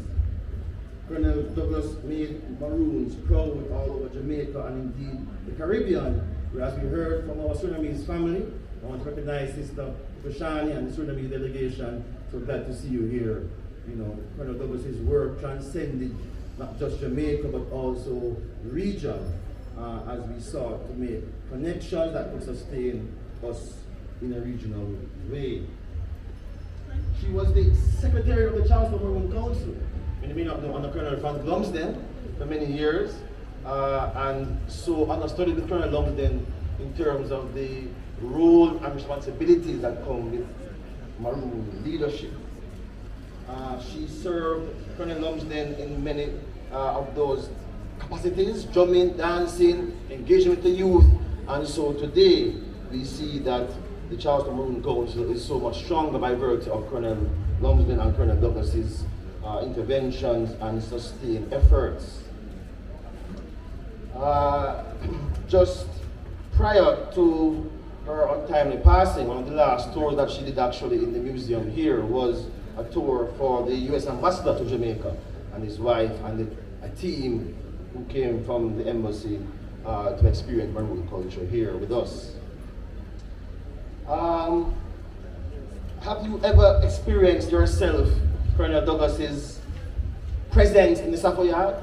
Colonel Douglas made Maroons proud all over Jamaica and indeed the Caribbean As we heard from our Surinamese family, I want to recognize Sister Prashani and the Surinamese delegation. So glad to see you here. You know, Colonel Douglas's work transcended not just Jamaica, but also the region, as we sought to make connections that could sustain us in a regional way. She was the secretary of the Charleston Maroon Council, you may not know, under Colonel Van Lumsden for many years, and so understudied with Colonel Lumsden in terms of the role and responsibilities that come with Maroon leadership. She served Colonel Lumsden in many of those capacities, drumming, dancing, engagement with the youth, and so today we see that the Charleston Maroon Council is so much stronger by virtue of Colonel Lumsden and Colonel Douglas's interventions and sustained efforts. Just prior to her untimely passing, one of the last tours that she did actually in the museum here was a tour for the U.S. ambassador to Jamaica and his wife and a team who came from the embassy to experience Maroon culture here with us. Have you ever experienced yourself Colonel Douglas's presence in the Savoyard?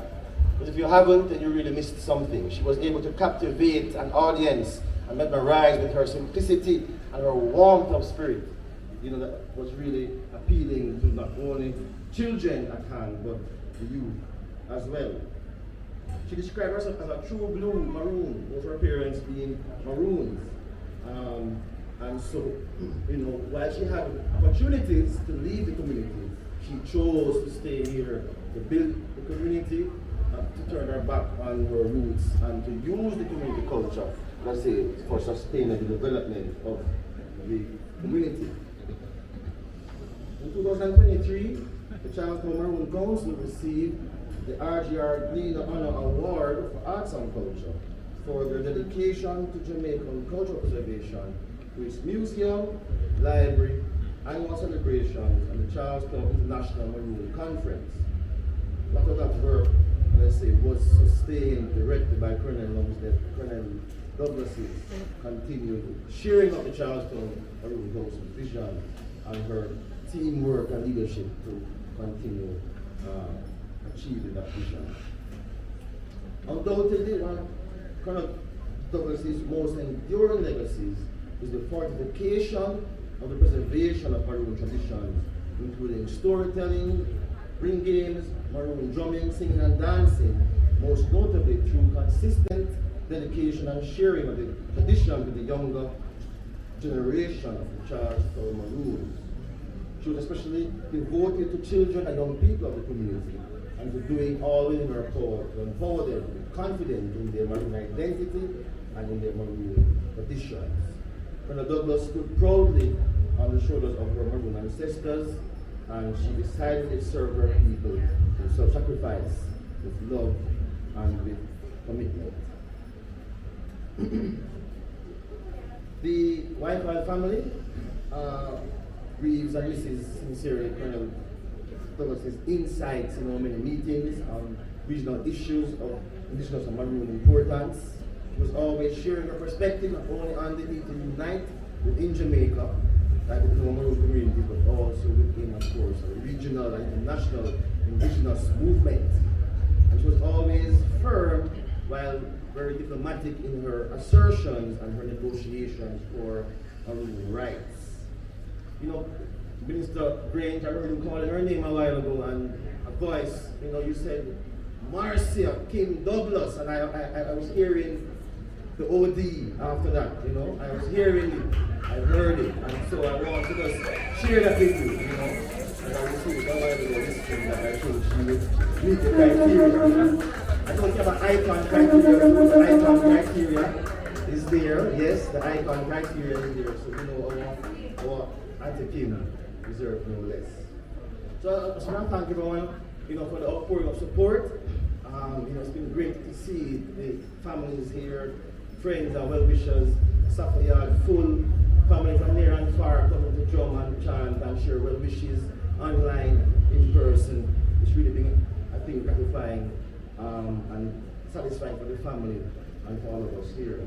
But if you haven't, then you really missed something. She was able to captivate an audience and mesmerize with her simplicity and her warmth of spirit. You know, that was really appealing to not only children at hand, but the youth as well. She described herself as a true blue maroon, with her parents being maroons. And so, you know, while she had opportunities to leave the community, she chose to stay here to build the community, to turn her back on her roots, and to use the community culture, let's say, for sustainable development of the community. In 2023, the Charleston Maroon Council received the RGR Leader Honor Award for Arts and Culture for their dedication to Jamaican cultural preservation through its museum, library, annual celebrations, and the Charleston International Maroon Conference. A lot of that work, let's say, was sustained directly by Colonel Lumsden, Colonel Douglas's continued sharing of the Charleston Maroon Council's vision and her teamwork and leadership to continue achieving that vision. Undoubtedly, one of Colonel Douglas's most enduring legacies is the fortification of the preservation of Maroon traditions, including storytelling, ring games, Maroon drumming, singing and dancing, most notably through consistent dedication and sharing of the tradition with the younger generation of the Charleston Maroons. She was especially devoted to children and young people of the community, and to doing all in her power to empower them to be confident in their Maroon identity and in their Maroon traditions. Colonel Douglas stood proudly on the shoulders of her Maroon ancestors, and she decided to serve her people with self-sacrifice, with love, and with commitment. The Whitehall family grieves and misses sincerely Colonel Douglas's insights in how many meetings on regional issues of indigenous and Maroon importance. She was always sharing her perspective not only on the need to unite within Jamaica, like the Maroon community, but also within, of course, a regional and international indigenous movement. And she was always firm while very diplomatic in her assertions and her negotiations for Maroon rights. You know, Minister Grange, I heard you calling her name a while ago, and a voice, you know, you said Marcia, Kim Douglas, and I was hearing the OD after that, you know. I was hearing it, I heard it, and so I want to just share that with you, you know. And I received a while ago this thing that I told she would meet the criteria. I don't have an icon criteria, the icon criteria is there, yes, the icon criteria is there, so you know our Auntie Kim deserves no less. So I want to thank everyone, you know, for the outpouring of support. You know, it's been great to see the families here, friends and well-wishers, Savoyard full, family from near and far coming to drum and chant and share well-wishes online, in person. It's really been, I think, gratifying and satisfying for the family and for all of us here.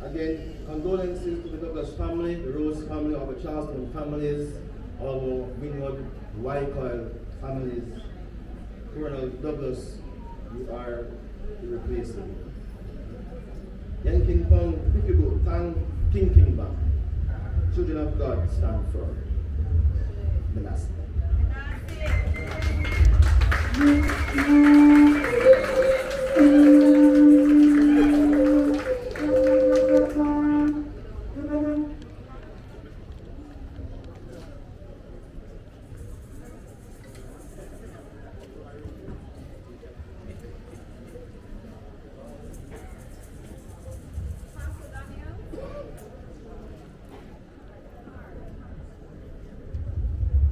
Again, condolences to the Douglas family, the Rose family, all the Charleston families, all the Winwood, Wycoil families. Colonel Douglas, you are irreplaceable. Yan King Pong, Pikibu, Tang, King Bang. Children of God stand firm. Menace.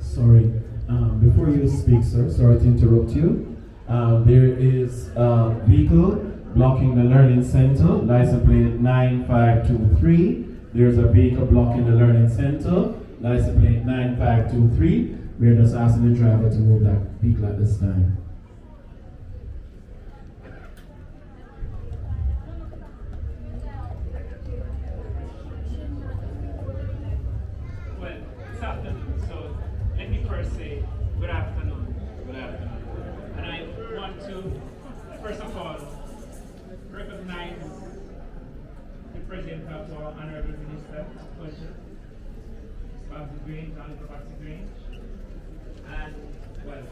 Sorry, before you speak, sir, sorry to interrupt you. There is a vehicle blocking the Learning Center, license plate 9523. There's a vehicle blocking the Learning Center, license plate 9523. We're just asking the driver to move that vehicle at this time. Well, it's afternoon, so let me first say good afternoon. Good afternoon. And I want to, first of all, recognize the President of our Honorable Minister, Babsy Grange, Honorable Babsy Grange, and, well,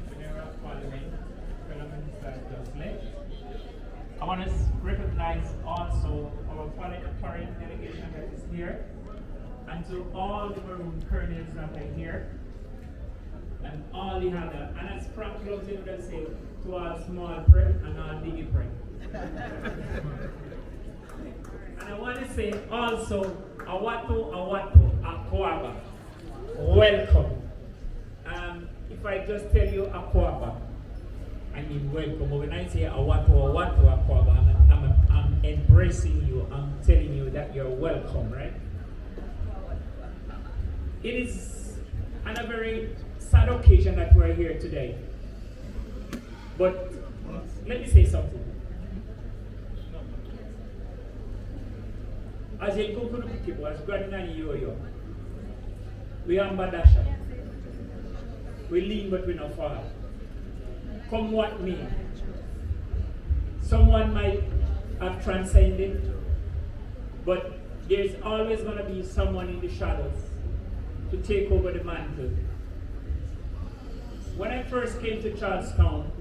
the Member of Parliament, fellow Minister just left. I want to recognize also our foreign delegation that is here, and to all the Maroon colonels that are here, and all the other, and as Frank loves it, would say, to all small pray and all big pray. And I want to say also, Awatu Akwaba, welcome. If I just tell you Akwaba, I mean welcome. But when I say Awatu Akwaba, I'm embracing you, I'm telling you that you're welcome, right? It is on a very sad occasion that we're here today. But let me say something. As a Kukuru people, as Granani Yoyo, we are Mbadasha. We lean but we not fall. Come what may. Someone might have transcended, but there's always going to be someone in the shadows to take over the mantle. When I first came to Charlestown,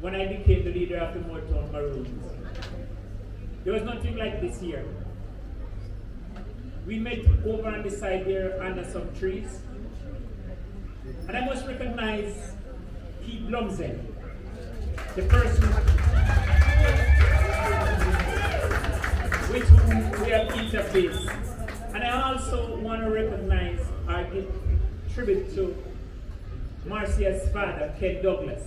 when I became the leader of the Motown Maroons, there was nothing like this here. We met over on the side there under some trees, and I must recognize Pete Blumzen, the person with whom we have interfaced. And I also want to recognize or give tribute to Marcia's father, Ken Douglas.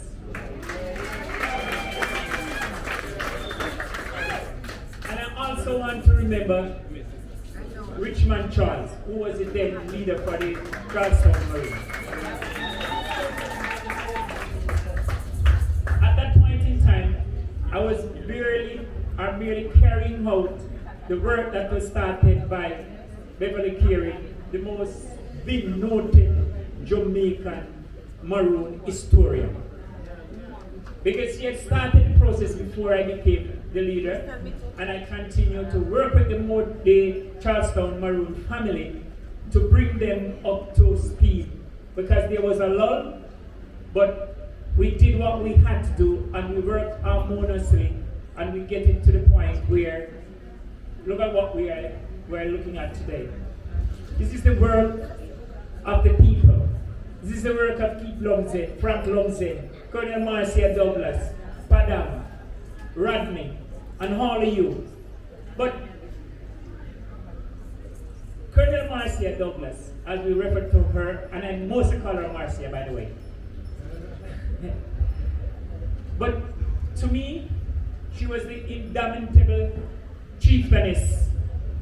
And I also want to remember Richmond Charles, who was the then leader for the Charlestown Marines. At that point in time, I was merely carrying out the work that was started by Beverly Carey, the most big noted Jamaican Maroon historian. Because he had started the process before I became the leader, and I continued to work with the Charlestown Maroon family to bring them up to speed, because there was a lull, but we did what we had to do, and we worked harmoniously, and we get it to the point where, look at what we're looking at today. This is the work of the people. This is the work of Keith Lumsden, Frank Lumsden, Colonel Marcia Douglas, Padam, Rodney, and all of you. But Colonel Marcia Douglas, as we refer to her, and I mostly call her Marcia, by the way. But to me, she was the indomitable chieftainess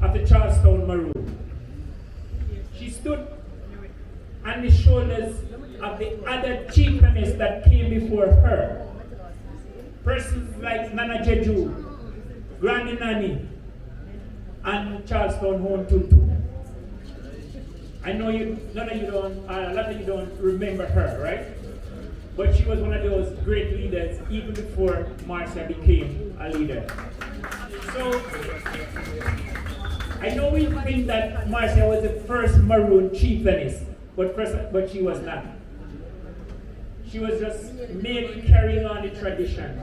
of the Charlestown Maroon. She stood on the shoulders of the other chieftainess that came before her. Persons like Nana Jeju, Granny Nani, and Charlestown Home Tutu. I know a lot of you don't remember her, right? But she was one of those great leaders even before Marcia became a leader. So, I know we think that Marcia was the first Maroon chieftainess, but she was not. She was just merely carrying on the tradition.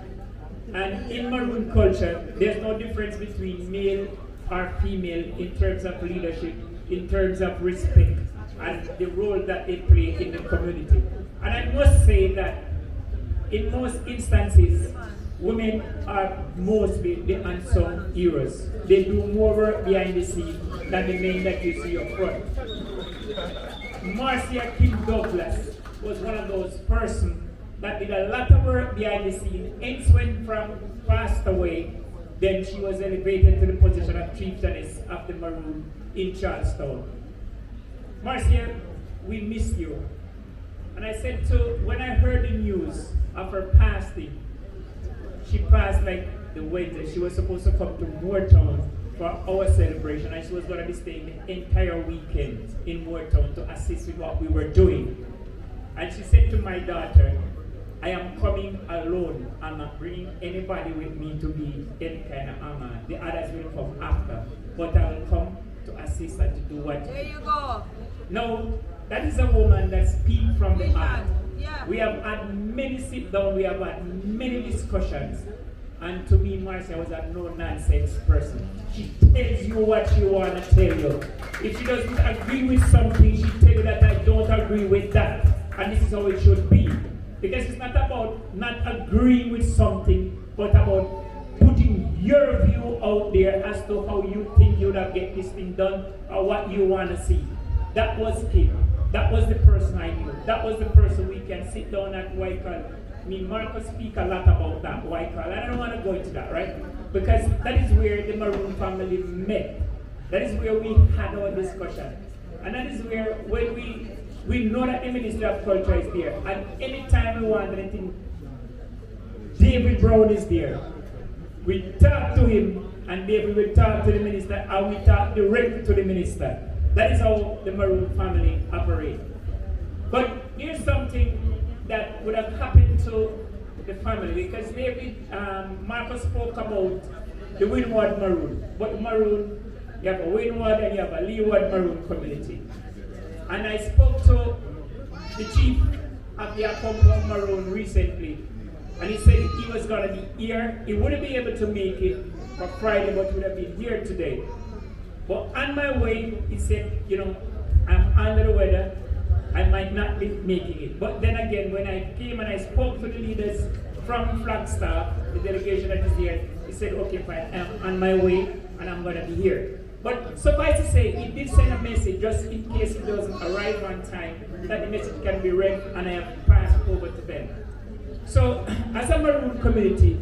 And in Maroon culture, there's no difference between male or female in terms of leadership, in terms of respect, and the role that they play in the community. And I must say that in most instances, women are mostly the unsung heroes. They do more work behind the scene than the men that you see up front. Marcia King Douglas was one of those persons that did a lot of work behind the scene. Hence, when Frank passed away, then she was elevated to the position of chieftainess of the Maroon in Charlestown. Marcia, we miss you. And I said when I heard the news of her passing, she passed like the Wednesday. She was supposed to come to Moortown for our celebration, and she was going to be staying the entire weekend in Moortown to assist with what we were doing. And she said to my daughter, I am coming alone. I'm not bringing anybody with me to be any kind of honor. The others will come after. But I will come to assist and to do what. There you go. Now, that is a woman that speaks from the heart. Yeah. We have had many sit-down, we have had many discussions. And to me, Marcia was a no-nonsense person. She tells you what she wants to tell you. If she doesn't agree with something, she tells you that I don't agree with that. And this is how it should be. Because it's not about not agreeing with something, but about putting your view out there as to how you think you would have get this thing done or what you want to see. That was Kim. That was the person I knew. That was the person we can sit down at Whitehall. I mean, Marcus speak a lot about that Whitehall. I don't want to go into that, right? Because that is where the Maroon family met. That is where we had our discussion. And that is where when we know that the Ministry of Culture is there. And anytime we want anything, David Brown is there. We talk to him, and David will talk to the minister, and we talk directly to the minister. That is how the Maroon family operate. But here's something that would have happened to the family, because David, Marcus spoke about the Windward Maroon. But Maroon, you have a Windward and you have a Leeward Maroon community. And I spoke to the chief of the Accompagn Maroon recently, and he said he was going to be here. He wouldn't be able to make it for Friday, but would have been here today. But on my way, he said, I'm under the weather. I might not be making it. But then again, when I came and I spoke to the leaders from Flagstaff, the delegation that is here, he said, okay, fine, I'm on my way and I'm going to be here. But suffice to say, he did send a message just in case it doesn't arrive on time, that the message can be read and I have passed over to them. So, as a Maroon community,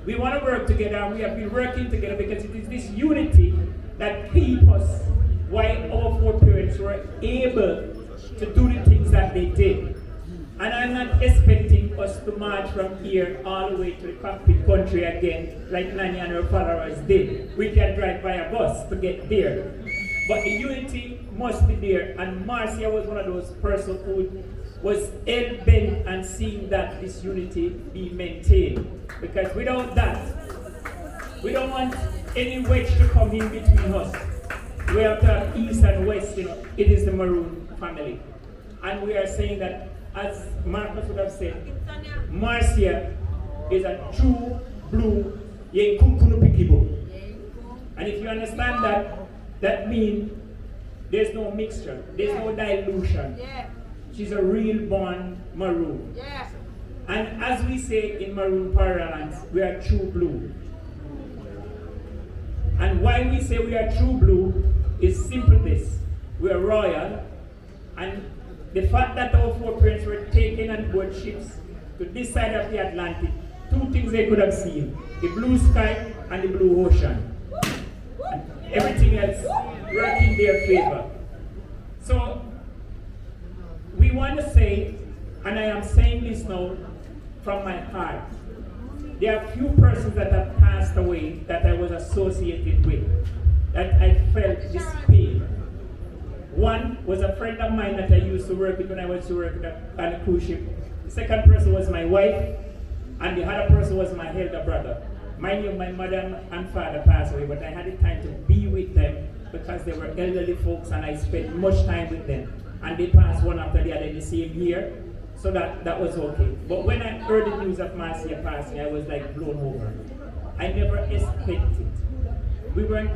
we want to work together, and we have been working together because it is this unity that keeps us why our foreparents were able to do the things that they did. And I'm not expecting us to march from here all the way to the cockpit country again, like Nani and her followers did. We can drive by a bus to get there. But the unity must be there, and Marcia was one of those persons who was hell-bent on seeing that this unity be maintained. Because without that, we don't want any wedge to come in between us. We have to have east and west, It is the Maroon family. And we are saying that, as Marcus would have said, Marcia is a true blue Yenkunkunu Pikibo. And if you understand that, that means there's no mixture, there's no dilution. She's a real born Maroon. And as we say in Maroon parlance, we are true blue. And why we say we are true blue is simple this. We are royal, and the fact that our foreparents were taken on board ships to this side of the Atlantic, two things they could have seen: the blue sky and the blue ocean. And everything else worked in their favor. So we want to say, and I am saying this now from my heart, there are few persons that have passed away that I was associated with. that I felt this pain. One was a friend of mine that I used to work with when I was to work on a cruise ship. The second person was my wife, and the other person was my elder brother. Mind you, my mother and father passed away, but I had the time to be with them because they were elderly folks and I spent much time with them. And they passed one after the other in the same year, so that was okay. But when I heard the news of Marcia passing, I was like blown over. I never expected. We were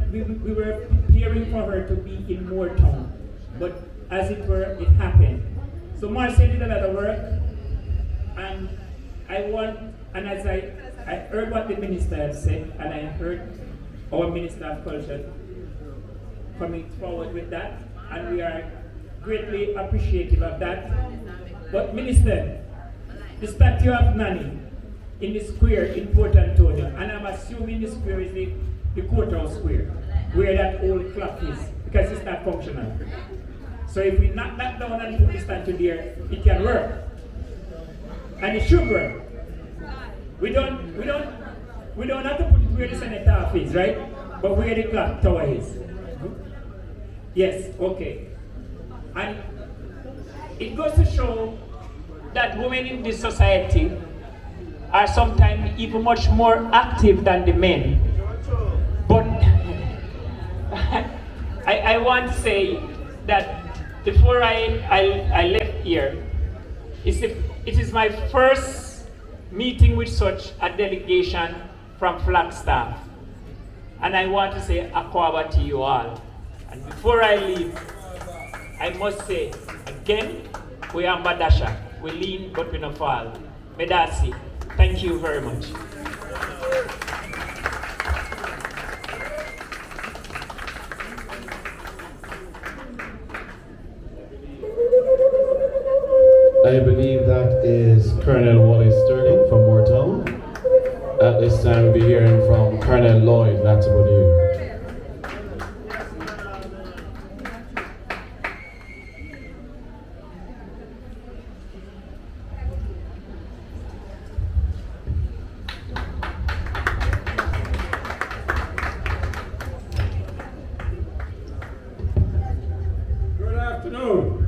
preparing for her to be in Moortown, but as it were, it happened. So Marcia did a lot of work, and as I heard what the minister had said, and I heard our Minister of Culture coming forward with that, and we are greatly appreciative of that. But Minister, the statue of Nanny in the square in Port Antonio, and I'm assuming the square is the courthouse square, where that old clock is, because it's not functional. So if we knock that down and put the statue there, it can work. And it should work. We don't have to put it where the Senate office is, right? But where the clock tower is. Yes, okay. And it goes to show that women in this society are sometimes even much more active than the men. But I want to say that before I left here, it is my first meeting with such a delegation from Flagstaff. And I want to say Akwaba to you all. And before I leave, I must say, again, we are Mbadasha. We lean, but we don't fall. Medasi, thank you very much. I believe that is Colonel Wally Sterling from Moortown. At this time, we'll be hearing from Colonel Lloyd Latibodu. Good afternoon.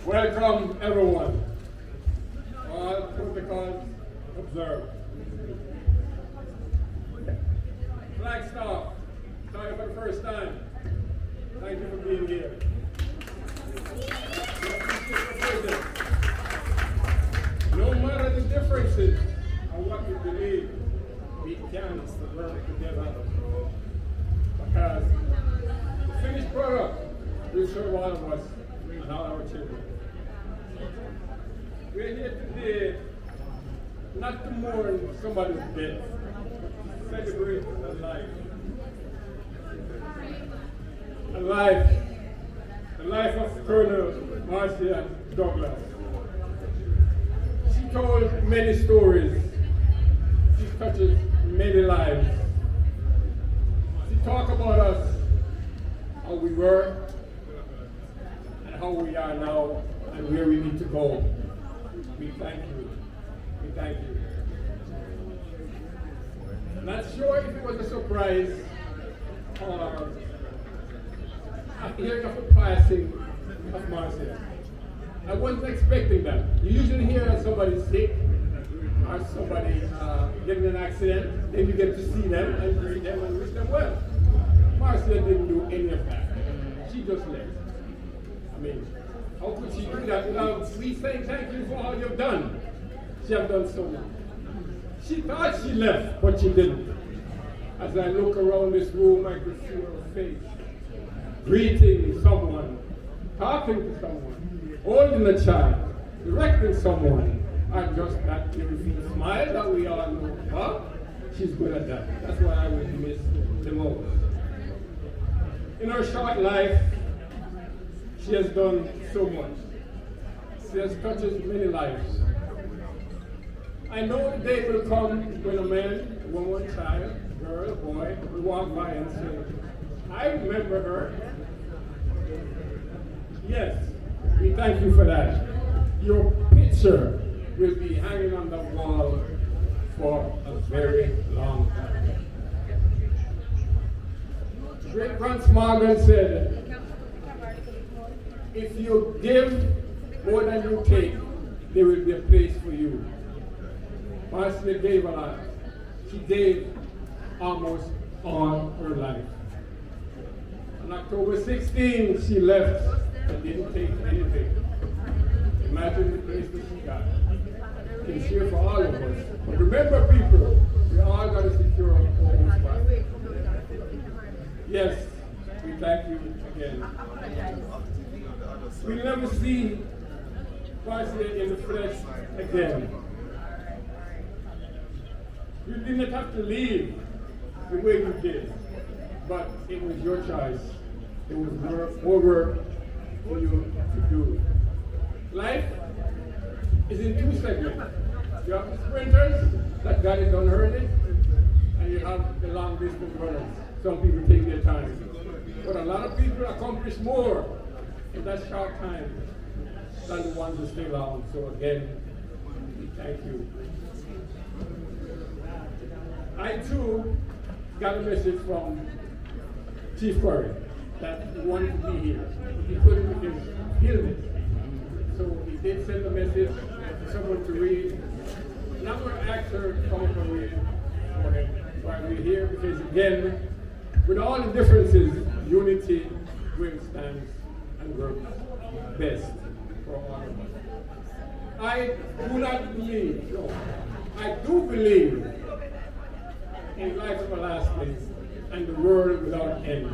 Welcome everyone. All protocols observed. Flagstaff, sorry for the first time. Thank you for being here. No matter the differences on what we believe, we can work together. Because the finished product will serve all of us and all our children. We're here today not to mourn somebody's death, but to celebrate a life. A life. The life of Colonel Marcia Douglas. She told many stories. She touches many lives. She talked about us, how we were, and how we are now, and where we need to go. We thank you. We thank you. Not sure if it was a surprise or hearing of the passing of Marcia. I wasn't expecting that. You usually hear somebody sick or somebody getting in an accident, then you get to see them and greet them and wish them well. Marcia didn't do any of that. She just left. I mean, how could she do that without we saying thank you for all you've done? She has done so much. She thought she left, but she didn't. As I look around this room, I could see her face, greeting someone, talking to someone, holding a child, directing someone, and just that beautiful smile that we all know about. She's good at that. That's why I would miss the most. In her short life, she has done so much. She has touched many lives. I know the day will come when a man, a woman, child, girl, boy will walk by and say, I remember her. Yes, we thank you for that. Your picture will be hanging on the wall for a very long time. Great Franz Morgan said, if you give more than you take, there will be a place for you. Marcia gave a lot. She gave almost all her life. On October 16, she left and didn't take anything. Imagine the place that she got. It's here for all of us. But remember, people, we all got to secure our own spot. Yes, we thank you again. We'll never see Marcia in the flesh again. You didn't have to leave the way you did, but it was your choice. It was more work for you to do. Life is in two segments. You have the sprinters that got it done early, and you have the long distance runners. Some people take their time. But a lot of people accomplish more in that short time than the ones who stay long. So again, thank you. I too got a message from Chief Curry that he wanted to be here. He couldn't because illness. So he did send a message for someone to read. And I'm going to ask her to come up and read for him while we're here, because again, with all the differences, unity withstands and works best for all of us. I do not believe, no, I do believe in life everlasting and the world without end.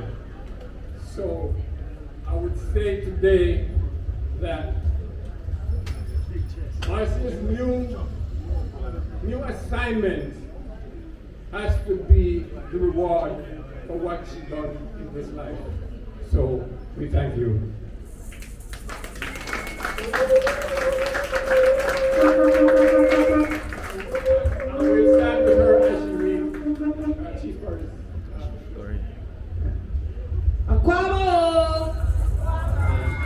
So I would say today that Marcia's new assignment has to be the reward for what she done in this life. So we thank you. I will stand with her as she reads Chief Curtis. Aquabo!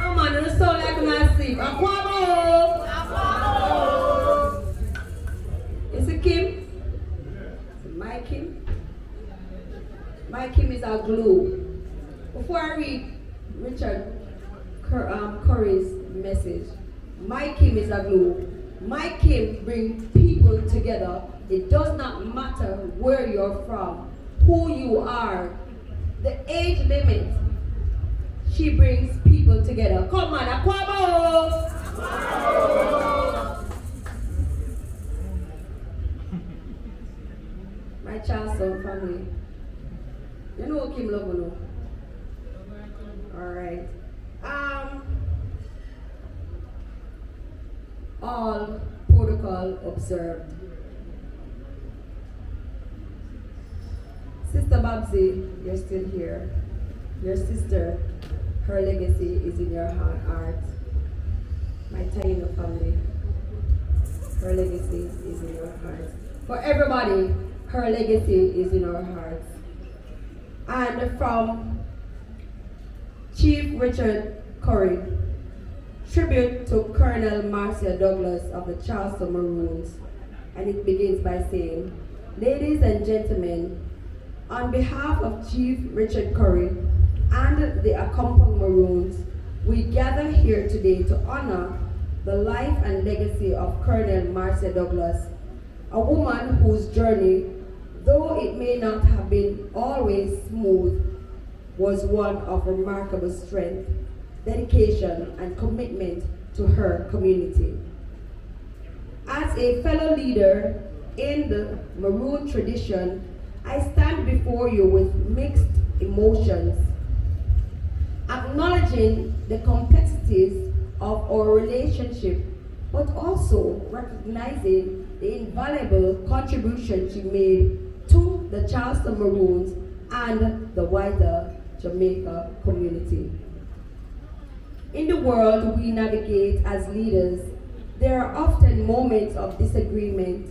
Oh man, you sound like massive. Aquabo! Is it Kim? My Kim? My Kim is our glue. Before I read Richard Curry's message, my Kim is a glue. My Kim brings people together. It does not matter where you're from, who you are, the age limit. She brings people together. Come on, Aquabo! My Charleston family. You know Kim Lobono? Alright. All protocol observed. Sister Babsy, you're still here. Your sister, her legacy is in your heart. My Taino family, her legacy is in your heart. For everybody, her legacy is in our hearts. And from Chief Richard Curry, tribute to Colonel Marcia Douglas of the Charleston Maroons. And it begins by saying, ladies and gentlemen, on behalf of Chief Richard Curry and the accompanying Maroons, we gather here today to honor the life and legacy of Colonel Marcia Douglas, a woman whose journey, though it may not have been always smooth, was one of remarkable strength, dedication, and commitment to her community. As a fellow leader in the Maroon tradition, I stand before you with mixed emotions, acknowledging the complexities of our relationship, but also recognizing the invaluable contribution she made to the Charleston Maroons and the wider Jamaica community. In the world we navigate as leaders, there are often moments of disagreement,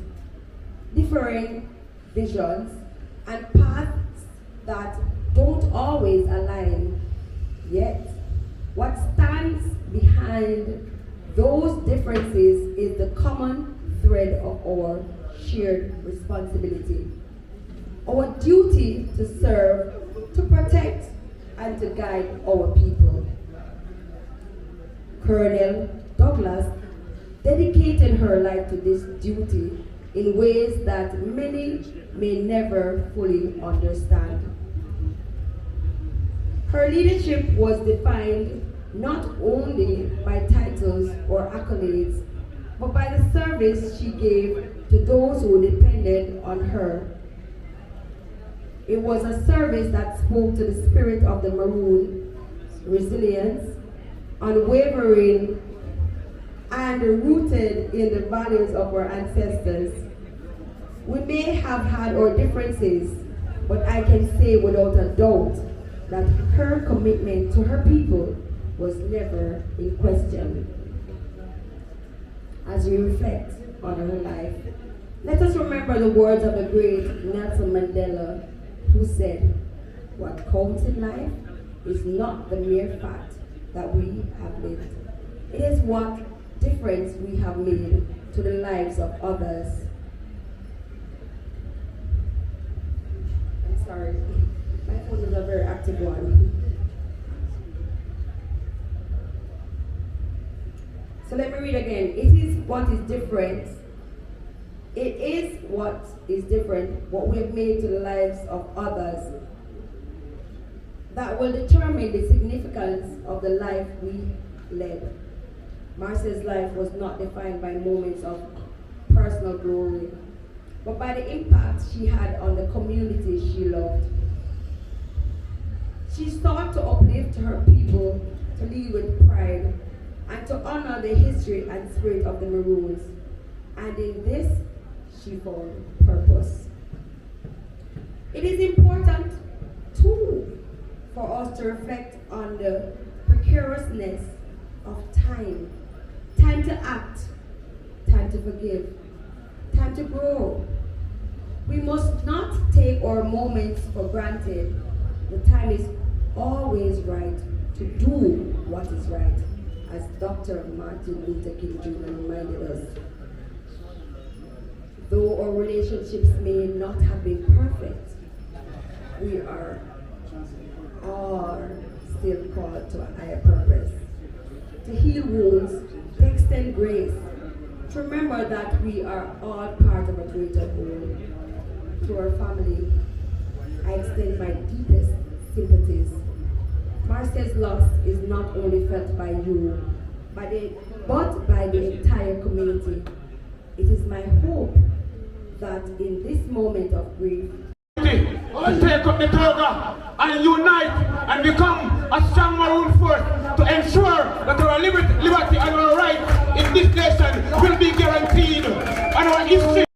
differing visions, and paths that don't always align. Yet, what stands behind those differences is the common thread of our shared responsibility. Our duty to serve, to protect, and to guide our people. Colonel Douglas dedicated her life to this duty in ways that many may never fully understand. Her leadership was defined not only by titles or accolades, but by the service she gave to those who depended on her. It was a service that spoke to the spirit of the Maroon, resilience, unwavering, and rooted in the values of our ancestors. We may have had our differences, but I can say without a doubt that her commitment to her people was never in question. As we reflect on her life, let us remember the words of the great Nelson Mandela, who said, "What counts in life is not the mere fact that we have lived. It is what difference we have made to the lives of others." I'm sorry, my phone is a very active one. So let me read again. It is what is different. It is what is different, what we have made to the lives of others, that will determine the significance of the life we led. Marcia's life was not defined by moments of personal glory, but by the impact she had on the community she loved. She sought to uplift her people, to lead with pride, and to honor the history and spirit of the Maroons. And in this, she found purpose. It is important, too, for us to reflect on the precariousness of time. Time to act, time to forgive, time to grow. We must not take our moments for granted. The time is always right to do what is right, as Dr. Martin Luther King Jr. reminded us. Though our relationships may not have been perfect, we are all still called to a higher purpose. To heal wounds, to extend grace, to remember that we are all part of a greater whole. To our family, I extend my deepest sympathies. Marcia's loss is not only felt by you, but by the entire community. It is my hope that in this moment of grief, let's take up the toga and unite and become a strong Maroon force to ensure that our liberty and our rights in this nation will be guaranteed and our history